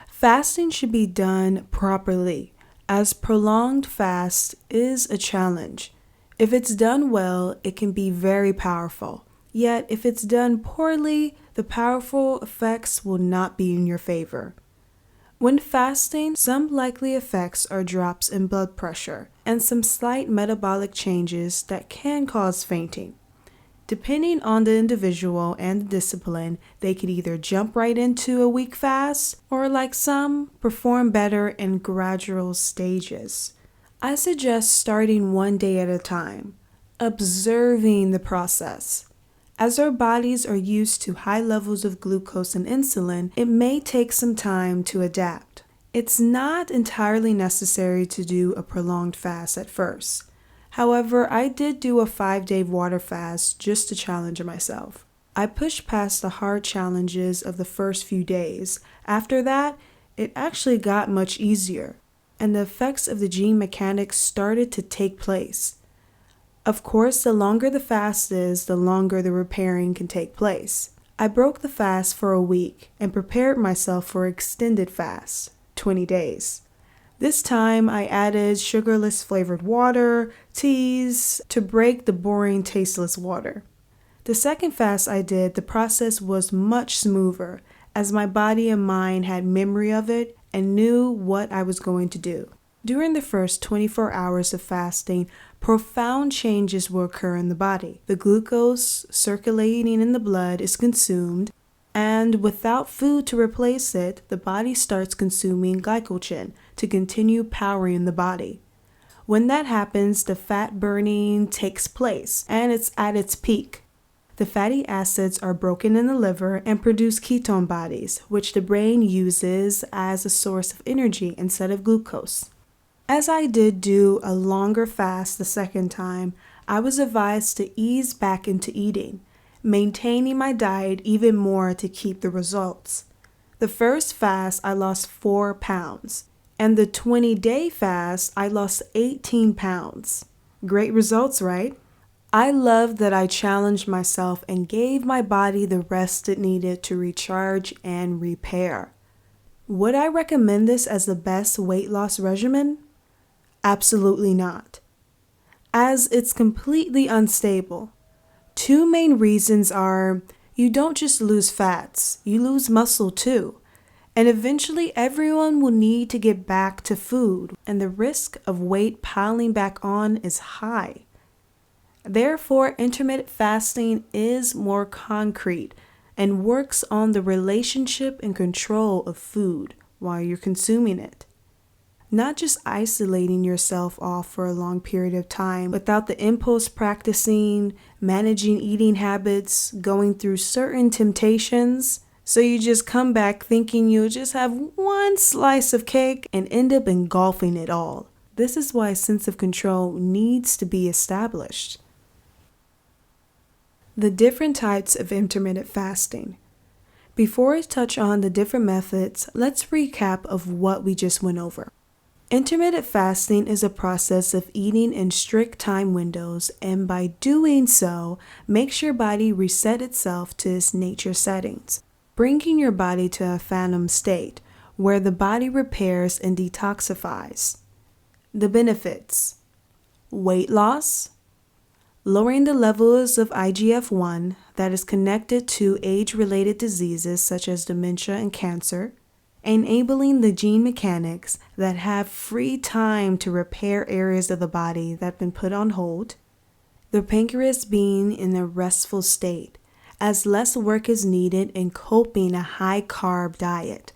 Fasting should be done properly, as prolonged fast is a challenge. If it's done well, it can be very powerful. Yet, if it's done poorly, the powerful effects will not be in your favor. When fasting, some likely effects are drops in blood pressure and some slight metabolic changes that can cause fainting. Depending on the individual and the discipline, they could either jump right into a week fast or, like some, perform better in gradual stages. I suggest starting one day at a time, observing the process. As our bodies are used to high levels of glucose and insulin, it may take some time to adapt. It's not entirely necessary to do a prolonged fast at first. However, I did do a 5-day water fast just to challenge myself. I pushed past the hard challenges of the first few days. After that, it actually got much easier, and the effects of the gene mechanics started to take place. Of course, the longer the fast is, the longer the repairing can take place. I broke the fast for a week and prepared myself for extended fast, 20 days. This time, I added sugarless flavored water, teas, to break the boring, tasteless water. The second fast I did, the process was much smoother, as my body and mind had memory of it and knew what I was going to do. During the first 24 hours of fasting, profound changes will occur in the body. The glucose circulating in the blood is consumed, and without food to replace it, the body starts consuming glycogen to continue powering the body. When that happens, the fat burning takes place, and it's at its peak. The fatty acids are broken in the liver and produce ketone bodies, which the brain uses as a source of energy instead of glucose. As I did do a longer fast the second time, I was advised to ease back into eating, maintaining my diet even more to keep the results. The first fast, I lost 4 pounds, and the 20-day fast, I lost 18 pounds. Great results, right? I loved that I challenged myself and gave my body the rest it needed to recharge and repair. Would I recommend this as the best weight loss regimen? Absolutely not, as it's completely unstable. 2 main reasons are you don't just lose fats, you lose muscle too, and eventually everyone will need to get back to food, and the risk of weight piling back on is high. Therefore, intermittent fasting is more concrete and works on the relationship and control of food while you're consuming it. Not just isolating yourself off for a long period of time without the impulse practicing, managing eating habits, going through certain temptations, so you just come back thinking you'll just have one slice of cake and end up engulfing it all. This is why a sense of control needs to be established. The different types of intermittent fasting. Before I touch on the different methods, let's recap of what we just went over. Intermittent fasting is a process of eating in strict time windows, and by doing so, makes your body reset itself to its nature settings, bringing your body to a phantom state where the body repairs and detoxifies. The benefits: weight loss, lowering the levels of IGF-1 that is connected to age-related diseases such as dementia and cancer, enabling the gene mechanics that have free time to repair areas of the body that have been put on hold, the pancreas being in a restful state, as less work is needed in coping a high-carb diet,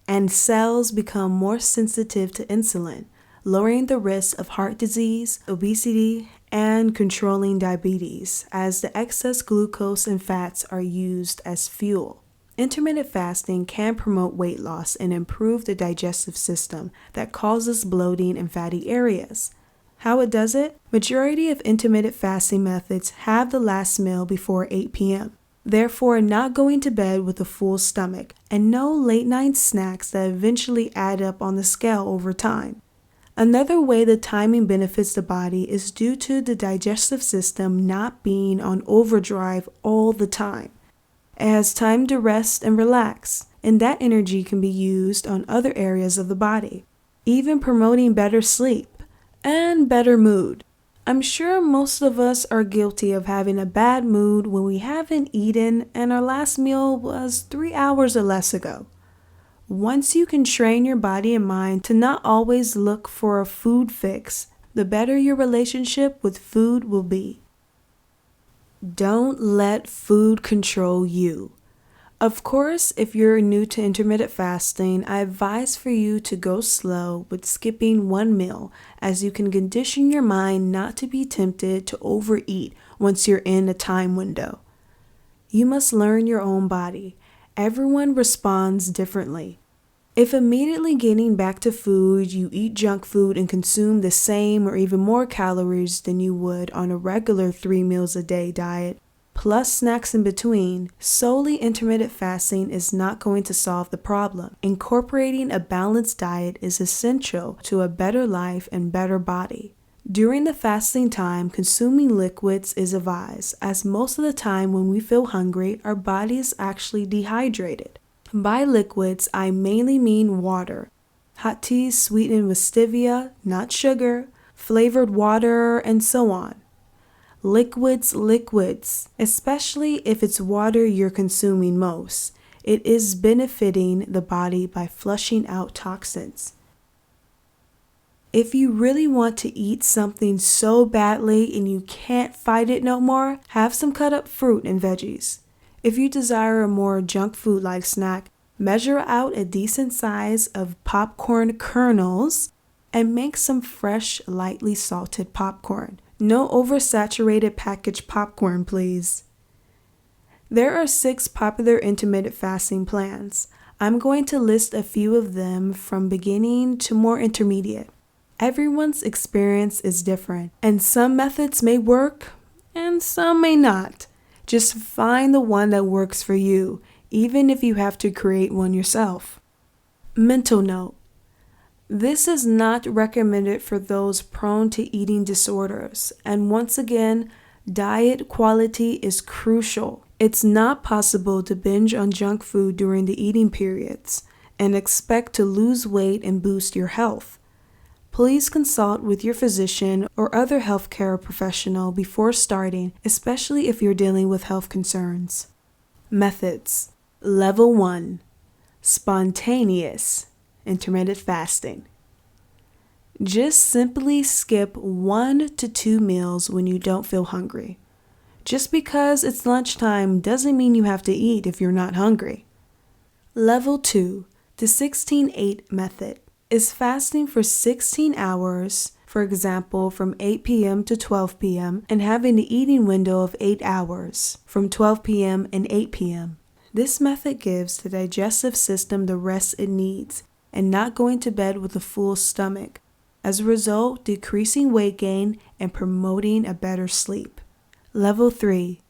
and cells become more sensitive to insulin, lowering the risk of heart disease, obesity, and controlling diabetes, as the excess glucose and fats are used as fuel. Intermittent fasting can promote weight loss and improve the digestive system that causes bloating in fatty areas. How it does it? Majority of intermittent fasting methods have the last meal before 8 p.m., therefore not going to bed with a full stomach, and no late-night snacks that eventually add up on the scale over time. Another way the timing benefits the body is due to the digestive system not being on overdrive all the time. It has time to rest and relax, and that energy can be used on other areas of the body, even promoting better sleep and better mood. I'm sure most of us are guilty of having a bad mood when we haven't eaten and our last meal was 3 hours or less ago. Once you can train your body and mind to not always look for a food fix, the better your relationship with food will be. Don't let food control you. Of course, if you're new to intermittent fasting, I advise for you to go slow with skipping one meal, as you can condition your mind not to be tempted to overeat once you're in a time window. You must learn your own body. Everyone responds differently. If immediately getting back to food, you eat junk food and consume the same or even more calories than you would on a regular 3 meals a day diet, plus snacks in between, solely intermittent fasting is not going to solve the problem. Incorporating a balanced diet is essential to a better life and better body. During the fasting time, consuming liquids is advised, as most of the time when we feel hungry, our body is actually dehydrated. By liquids, I mainly mean water, hot teas sweetened with stevia, not sugar, flavored water, and so on. Liquids, especially if it's water you're consuming most. It is benefiting the body by flushing out toxins. If you really want to eat something so badly and you can't fight it no more, have some cut up fruit and veggies. If you desire a more junk food-like snack, measure out a decent size of popcorn kernels and make some fresh, lightly salted popcorn. No oversaturated packaged popcorn, please. There are 6 popular intermittent fasting plans. I'm going to list a few of them from beginning to more intermediate. Everyone's experience is different, and some methods may work and some may not. Just find the one that works for you, even if you have to create one yourself. Mental note: this is not recommended for those prone to eating disorders, and once again, diet quality is crucial. It's not possible to binge on junk food during the eating periods and expect to lose weight and boost your health. Please consult with your physician or other healthcare professional before starting, especially if you're dealing with health concerns. Methods. Level 1. Spontaneous intermittent fasting. Just simply skip 1 to 2 meals when you don't feel hungry. Just because it's lunchtime doesn't mean you have to eat if you're not hungry. Level 2. The 16-8 method is fasting for 16 hours, for example, from 8 p.m. to 12 p.m., and having the eating window of 8 hours, from 12 p.m. and 8 p.m. This method gives the digestive system the rest it needs and not going to bed with a full stomach, as a result, decreasing weight gain and promoting a better sleep. Level 3.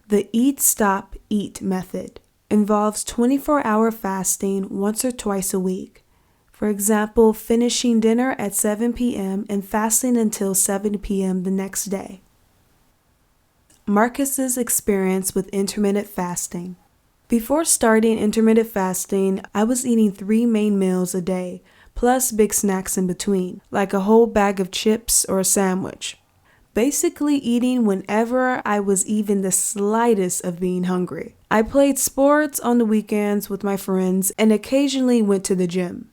The Eat Stop Eat method involves 24-hour fasting once or twice a week. For example, finishing dinner at 7 p.m. and fasting until 7 p.m. the next day. Marcus's experience with intermittent fasting. Before starting intermittent fasting, I was eating 3 main meals a day, plus big snacks in between, like a whole bag of chips or a sandwich. Basically eating whenever I was even the slightest of being hungry. I played sports on the weekends with my friends and occasionally went to the gym.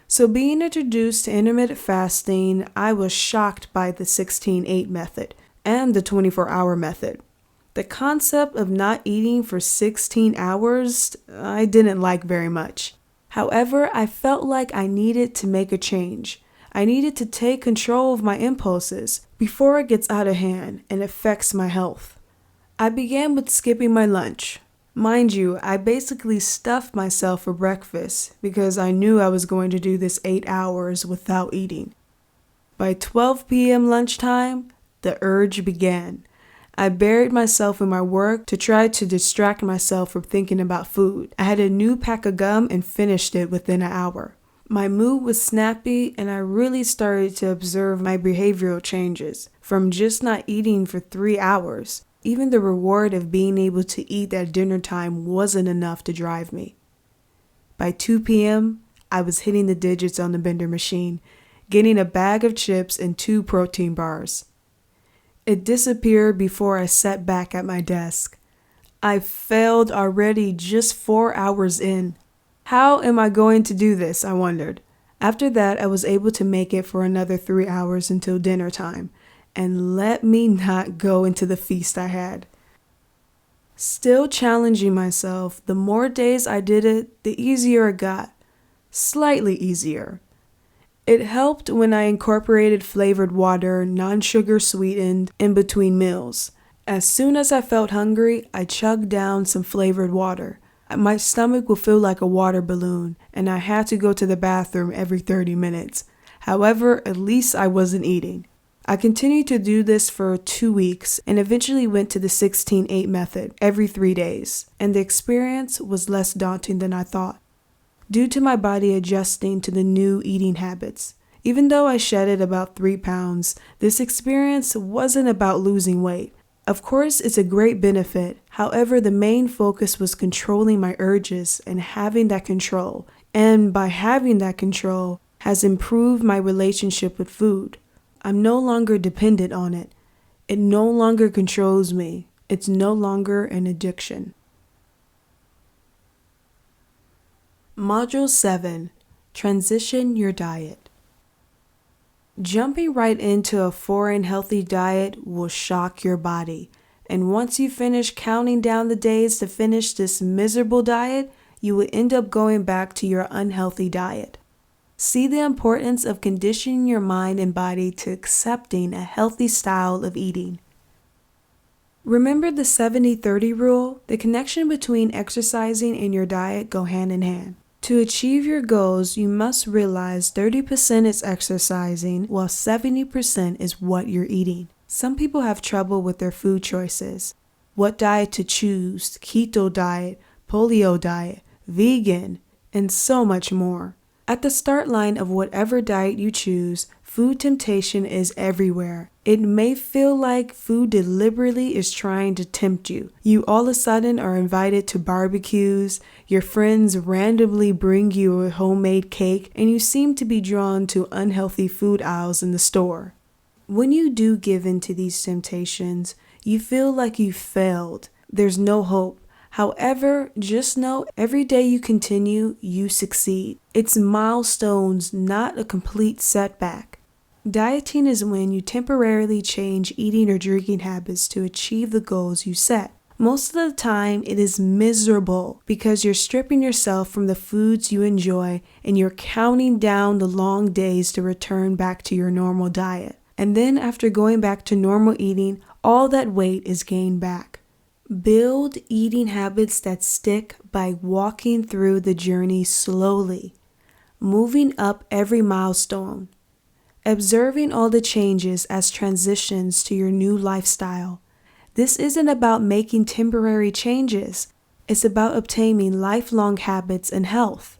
So being introduced to intermittent fasting, I was shocked by the 16-8 method and the 24-hour method. The concept of not eating for 16 hours, I didn't like very much. However, I felt like I needed to make a change. I needed to take control of my impulses before it gets out of hand and affects my health. I began with skipping my lunch. Mind you, I basically stuffed myself for breakfast because I knew I was going to do this 8 hours without eating. By 12 p.m. lunchtime, the urge began. I buried myself in my work to try to distract myself from thinking about food. I had a new pack of gum and finished it within an hour. My mood was snappy and I really started to observe my behavioral changes from just not eating for 3 hours. Even the reward of being able to eat at dinner time wasn't enough to drive me. By 2 p.m., I was hitting the digits on the vending machine, getting a bag of chips and 2 protein bars. It disappeared before I sat back at my desk. I failed already just 4 hours in. How am I going to do this, I wondered. After that, I was able to make it for another 3 hours until dinner time, and let me not go into the feast I had. Still challenging myself, the more days I did it, the easier it got. Slightly easier. It helped when I incorporated flavored water, non-sugar sweetened, in between meals. As soon as I felt hungry, I chugged down some flavored water. My stomach would feel like a water balloon, and I had to go to the bathroom every 30 minutes. However, at least I wasn't eating. I continued to do this for 2 weeks and eventually went to the 16-8 method every 3 days, and the experience was less daunting than I thought. Due to my body adjusting to the new eating habits. Even though I shedded about 3 pounds, this experience wasn't about losing weight. Of course, it's a great benefit. However, the main focus was controlling my urges and having that control. And by having that control has improved my relationship with food. I'm no longer dependent on it. It no longer controls me. It's no longer an addiction. Module 7. Transition your diet. Jumping right into a foreign healthy diet will shock your body. And once you finish counting down the days to finish this miserable diet, you will end up going back to your unhealthy diet. See the importance of conditioning your mind and body to accepting a healthy style of eating. Remember the 70-30 rule? The connection between exercising and your diet go hand in hand. To achieve your goals, you must realize 30% is exercising while 70% is what you're eating. Some people have trouble with their food choices. What diet to choose, keto diet, paleo diet, vegan, and so much more. At the start line of whatever diet you choose, food temptation is everywhere. It may feel like food deliberately is trying to tempt you. You all of a sudden are invited to barbecues, your friends randomly bring you a homemade cake, and you seem to be drawn to unhealthy food aisles in the store. When you do give in to these temptations, you feel like you failed. There's no hope. However, just know every day you continue, you succeed. It's milestones, not a complete setback. Dieting is when you temporarily change eating or drinking habits to achieve the goals you set. Most of the time, it is miserable because you're stripping yourself from the foods you enjoy and you're counting down the long days to return back to your normal diet. And then after going back to normal eating, all that weight is gained back. Build eating habits that stick by walking through the journey slowly, moving up every milestone, observing all the changes as transitions to your new lifestyle. This isn't about making temporary changes. It's about obtaining lifelong habits and health.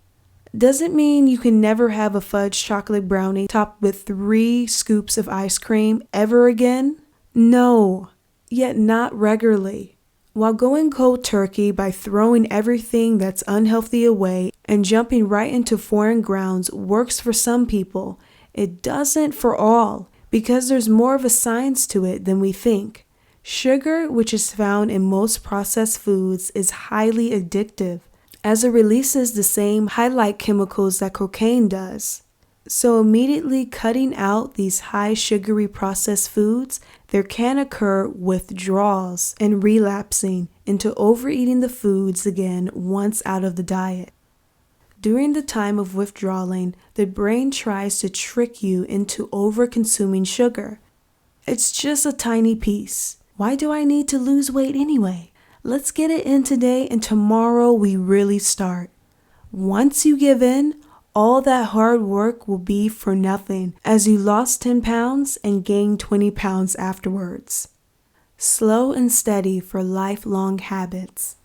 doesn't mean you can never have a fudge chocolate brownie topped with 3 scoops of ice cream ever again. No, yet not regularly. While going cold turkey by throwing everything that's unhealthy away and jumping right into foreign grounds works for some people, it doesn't for all, because there's more of a science to it than we think. Sugar, which is found in most processed foods, is highly addictive, as it releases the same high-like chemicals that cocaine does. So immediately cutting out these high sugary processed foods, there can occur withdrawals and relapsing into overeating the foods again once out of the diet. During the time of withdrawing, the brain tries to trick you into over-consuming sugar. It's just a tiny piece. Why do I need to lose weight anyway? Let's get it in today, and tomorrow we really start. Once you give in, all that hard work will be for nothing, as you lost 10 pounds and gained 20 pounds afterwards. Slow and steady for lifelong habits.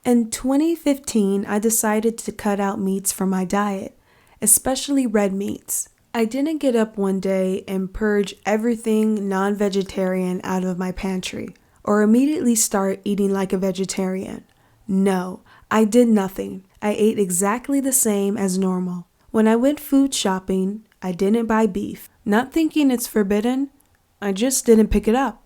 In 2015, I decided to cut out meats from my diet, especially red meats. I didn't get up one day and purge everything non-vegetarian out of my pantry, or immediately start eating like a vegetarian. No, I did nothing. I ate exactly the same as normal. When I went food shopping, I didn't buy beef. Not thinking it's forbidden, I just didn't pick it up.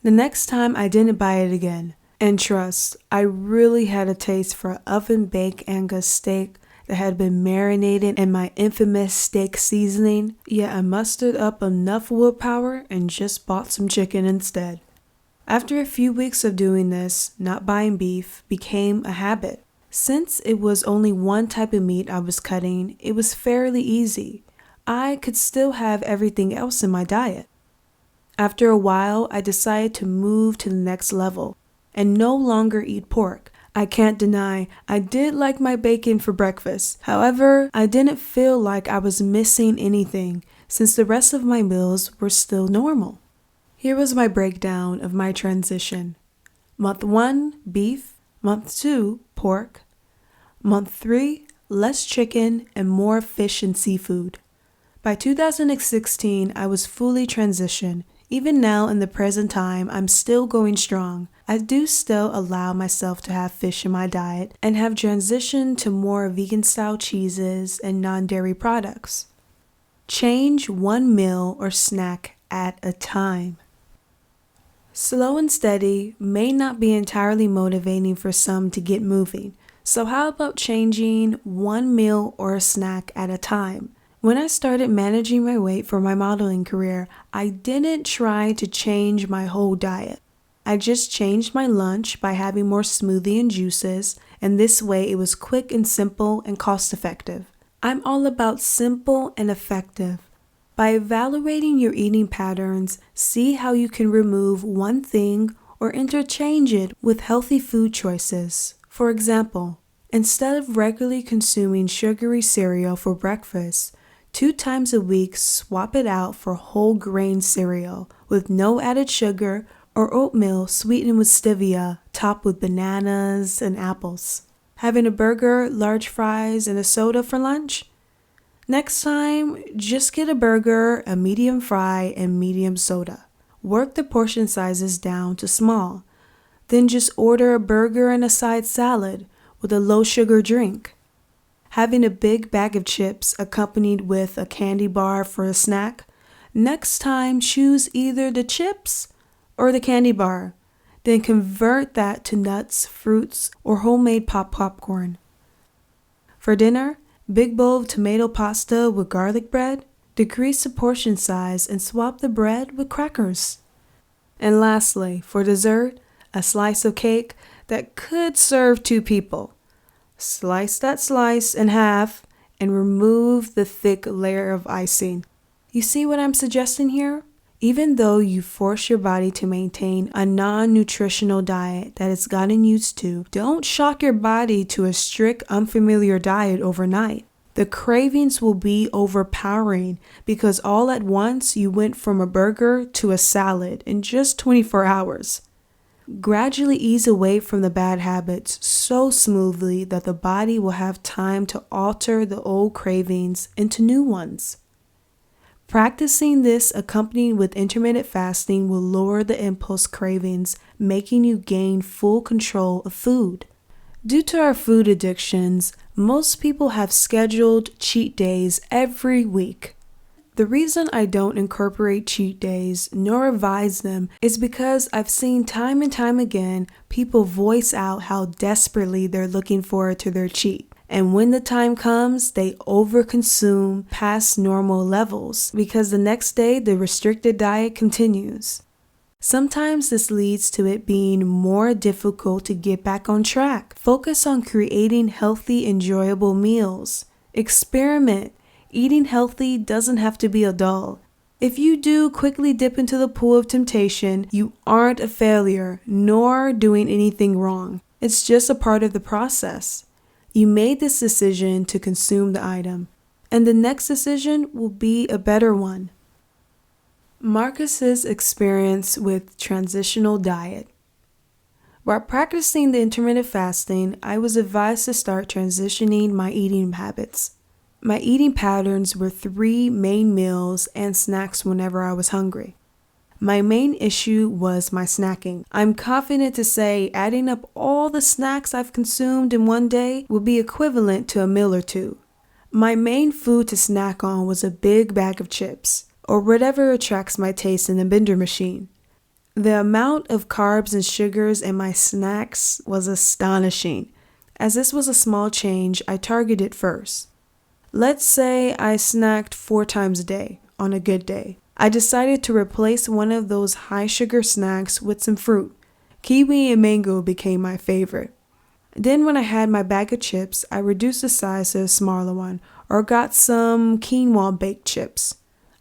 The next time I didn't buy it again. And trust, I really had a taste for oven-baked Angus steak that had been marinated in my infamous steak seasoning, yet I mustered up enough willpower and just bought some chicken instead. After a few weeks of doing this, not buying beef became a habit. Since it was only one type of meat I was cutting, it was fairly easy. I could still have everything else in my diet. After a while, I decided to move to the next level and no longer eat pork. I can't deny, I did like my bacon for breakfast. However, I didn't feel like I was missing anything since the rest of my meals were still normal. Here was my breakdown of my transition. Month 1, beef. Month 2, pork. Month 3, less chicken and more fish and seafood. By 2016, I was fully transitioned. Even now in the present time, I'm still going strong. I do still allow myself to have fish in my diet and have transitioned to more vegan-style cheeses and non-dairy products. Change one meal or snack at a time. Slow and steady may not be entirely motivating for some to get moving, so how about changing one meal or a snack at a time? When I started managing my weight for my modeling career, I didn't try to change my whole diet. I just changed my lunch by having more smoothie and juices, and this way it was quick and simple and cost-effective. I'm all about simple and effective. By evaluating your eating patterns, see how you can remove one thing or interchange it with healthy food choices. For example, instead of regularly consuming sugary cereal for breakfast, 2 times a week swap it out for whole grain cereal with no added sugar or oatmeal sweetened with stevia, topped with bananas and apples. Having a burger, large fries, and a soda for lunch? Next time, just get a burger, a medium fry, and medium soda. Work the portion sizes down to small. Then just order a burger and a side salad with a low-sugar drink. Having a big bag of chips accompanied with a candy bar for a snack? Next time, choose either the chips or the candy bar. Then convert that to nuts, fruits, or homemade popcorn. For dinner, big bowl of tomato pasta with garlic bread. Decrease the portion size and swap the bread with crackers. And lastly, for dessert, a slice of cake that could serve 2 people. Slice that slice in half and remove the thick layer of icing. You see what I'm suggesting here? Even though you force your body to maintain a non-nutritional diet that it's gotten used to, don't shock your body to a strict, unfamiliar diet overnight. The cravings will be overpowering because all at once you went from a burger to a salad in just 24 hours. Gradually ease away from the bad habits so smoothly that the body will have time to alter the old cravings into new ones. Practicing this accompanied with intermittent fasting will lower the impulse cravings, making you gain full control of food. Due to our food addictions, most people have scheduled cheat days every week. The reason I don't incorporate cheat days nor revise them is because I've seen time and time again people voice out how desperately they're looking forward to their cheat. And when the time comes, they overconsume past normal levels because the next day the restricted diet continues. Sometimes this leads to it being more difficult to get back on track. Focus on creating healthy, enjoyable meals. Experiment. Eating healthy doesn't have to be a dull. If you do quickly dip into the pool of temptation, you aren't a failure, nor doing anything wrong. It's just a part of the process. You made this decision to consume the item, and the next decision will be a better one. Marcus's experience with transitional diet. While practicing the intermittent fasting, I was advised to start transitioning my eating habits. My eating patterns were 3 main meals and snacks whenever I was hungry. My main issue was my snacking. I'm confident to say adding up all the snacks I've consumed in one day will be equivalent to a meal or two. My main food to snack on was a big bag of chips, or whatever attracts my taste in the vending machine. The amount of carbs and sugars in my snacks was astonishing. As this was a small change, I targeted first. Let's say I snacked 4 times a day on a good day. I decided to replace one of those high sugar snacks with some fruit. Kiwi and mango became my favorite. Then when I had my bag of chips, I reduced the size to a smaller one or got some quinoa baked chips.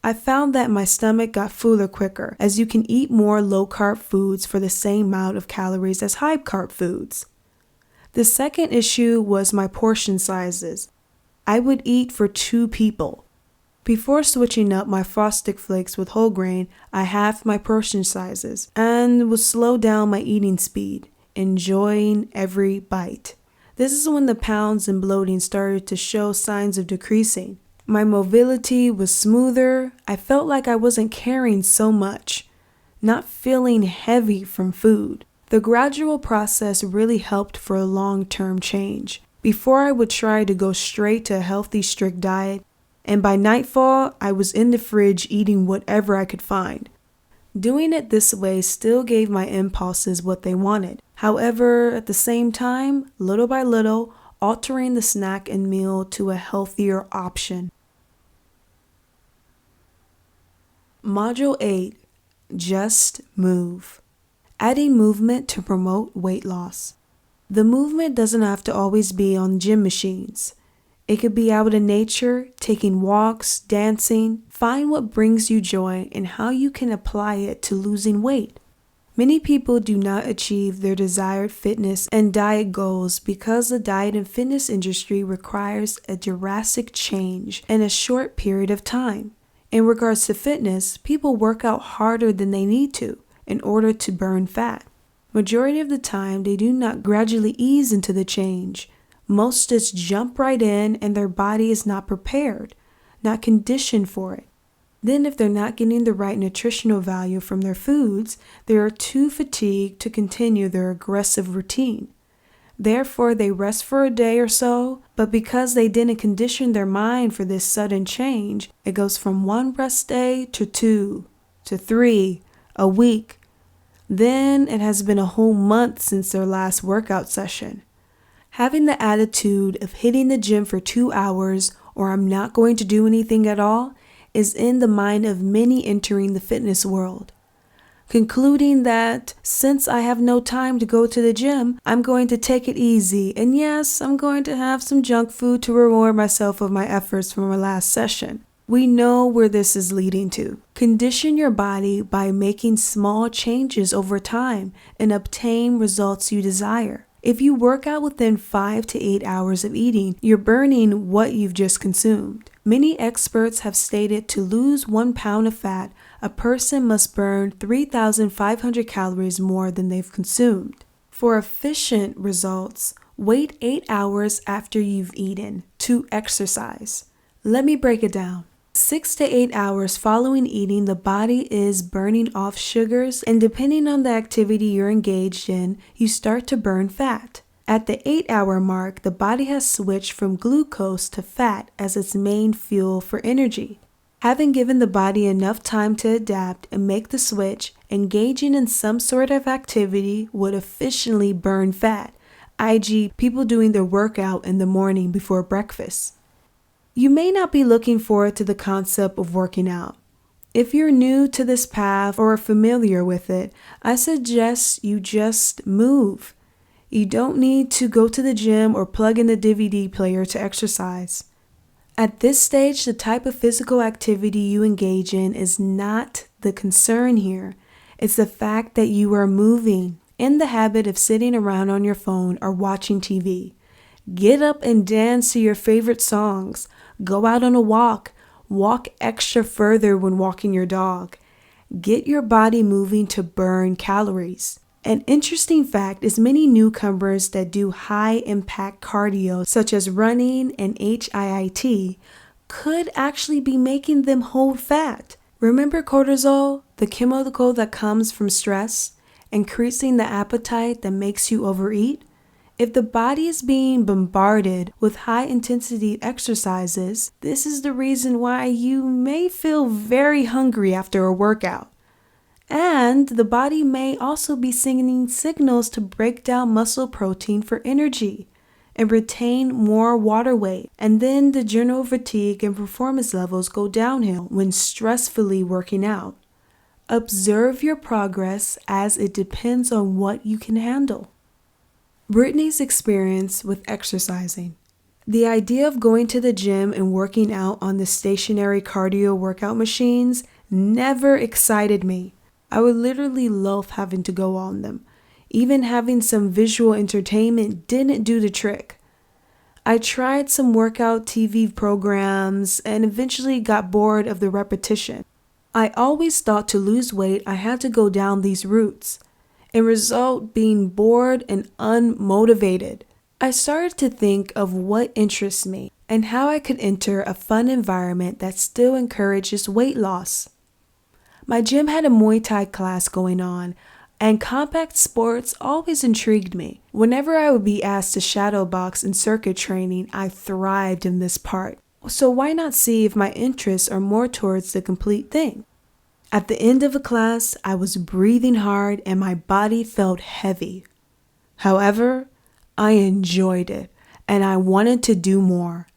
I found that my stomach got fuller quicker as you can eat more low-carb foods for the same amount of calories as high-carb foods. The second issue was my portion sizes. I would eat for 2 people. Before switching up my Frosted Flakes with whole grain, I halved my portion sizes and would slow down my eating speed, enjoying every bite. This is when the pounds and bloating started to show signs of decreasing. My mobility was smoother. I felt like I wasn't carrying so much, not feeling heavy from food. The gradual process really helped for a long-term change. Before I would try to go straight to a healthy, strict diet, and by nightfall, I was in the fridge eating whatever I could find. Doing it this way still gave my impulses what they wanted. However, at the same time, little by little, altering the snack and meal to a healthier option. Module 8. Just move. Adding movement to promote weight loss. The movement doesn't have to always be on gym machines. It could be out in nature, taking walks, dancing. Find what brings you joy and how you can apply it to losing weight. Many people do not achieve their desired fitness and diet goals because the diet and fitness industry requires a drastic change in a short period of time. In regards to fitness, people work out harder than they need to in order to burn fat. Majority of the time, they do not gradually ease into the change. Most just jump right in and their body is not prepared, not conditioned for it. Then if they're not getting the right nutritional value from their foods, they are too fatigued to continue their aggressive routine. Therefore, they rest for a day or so, but because they didn't condition their mind for this sudden change, it goes from 1 rest day to 2, to 3, a week. Then it has been a whole month since their last workout session. Having the attitude of hitting the gym for 2 hours or I'm not going to do anything at all is in the mind of many entering the fitness world. Concluding that since I have no time to go to the gym, I'm going to take it easy, and yes, I'm going to have some junk food to reward myself of my efforts from our last session. We know where this is leading to. Condition your body by making small changes over time and obtain results you desire. If you work out within 5 to 8 hours of eating, you're burning what you've just consumed. Many experts have stated to lose 1 pound of fat, a person must burn 3,500 calories more than they've consumed. For efficient results, wait 8 hours after you've eaten to exercise. Let me break it down. 6 to 8 hours following eating, the body is burning off sugars, and depending on the activity you're engaged in, you start to burn fat. At the 8-hour mark, the body has switched from glucose to fat as its main fuel for energy. Having given the body enough time to adapt and make the switch, engaging in some sort of activity would efficiently burn fat, i.e., people doing their workout in the morning before breakfast. You may not be looking forward to the concept of working out. If you're new to this path or familiar with it, I suggest you just move. You don't need to go to the gym or plug in the DVD player to exercise. At this stage, the type of physical activity you engage in is not the concern here. It's the fact that you are moving, in the habit of sitting around on your phone or watching TV. Get up and dance to your favorite songs. Go out on a walk. Walk extra further when walking your dog. Get your body moving to burn calories. An interesting fact is many newcomers that do high-impact cardio, such as running and HIIT, could actually be making them hold fat. Remember cortisol, the chemical that comes from stress, increasing the appetite that makes you overeat? If the body is being bombarded with high-intensity exercises, this is the reason why you may feel very hungry after a workout. And the body may also be sending signals to break down muscle protein for energy and retain more water weight. And then the general fatigue and performance levels go downhill when stressfully working out. Observe your progress as it depends on what you can handle. Brittany's experience with exercising. The idea of going to the gym and working out on the stationary cardio workout machines never excited me. I would literally loathe having to go on them. Even having some visual entertainment didn't do the trick. I tried some workout TV programs and eventually got bored of the repetition. I always thought to lose weight I had to go down these routes, and result being bored and unmotivated. I started to think of what interests me and how I could enter a fun environment that still encourages weight loss. My gym had a Muay Thai class going on, and combat sports always intrigued me. Whenever I would be asked to shadow box in circuit training, I thrived in this part. So why not see if my interests are more towards the complete thing? At the end of a class, I was breathing hard and my body felt heavy. However, I enjoyed it and I wanted to do more.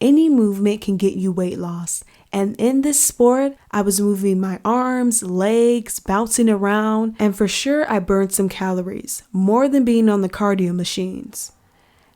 Any movement can get you weight loss. And in this sport, I was moving my arms, legs, bouncing around, and for sure I burned some calories, more than being on the cardio machines.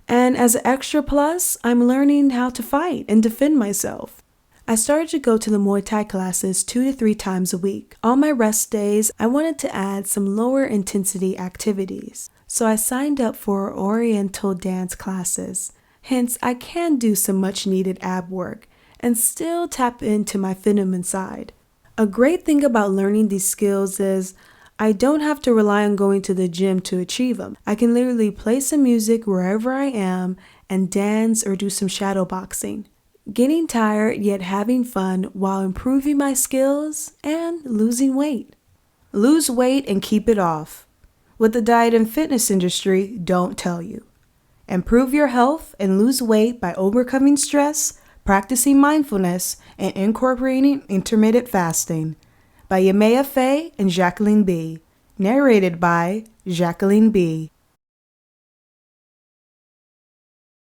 And as an extra plus, I'm learning how to fight and defend myself. I started to go to the Muay Thai classes 2 to 3 times a week. On my rest days, I wanted to add some lower intensity activities. So I signed up for Oriental dance classes. Hence, I can do some much needed ab work and still tap into my feminine side. A great thing about learning these skills is I don't have to rely on going to the gym to achieve them. I can literally play some music wherever I am and dance or do some shadow boxing. Getting tired yet having fun while improving my skills and losing weight. Lose weight and keep it off. What the diet and fitness industry don't tell you. Improve your health and lose weight by overcoming stress, practicing mindfulness, and incorporating intermittent fasting. By Yamaya Faye and Jacqueline B. Narrated by Jacqueline B.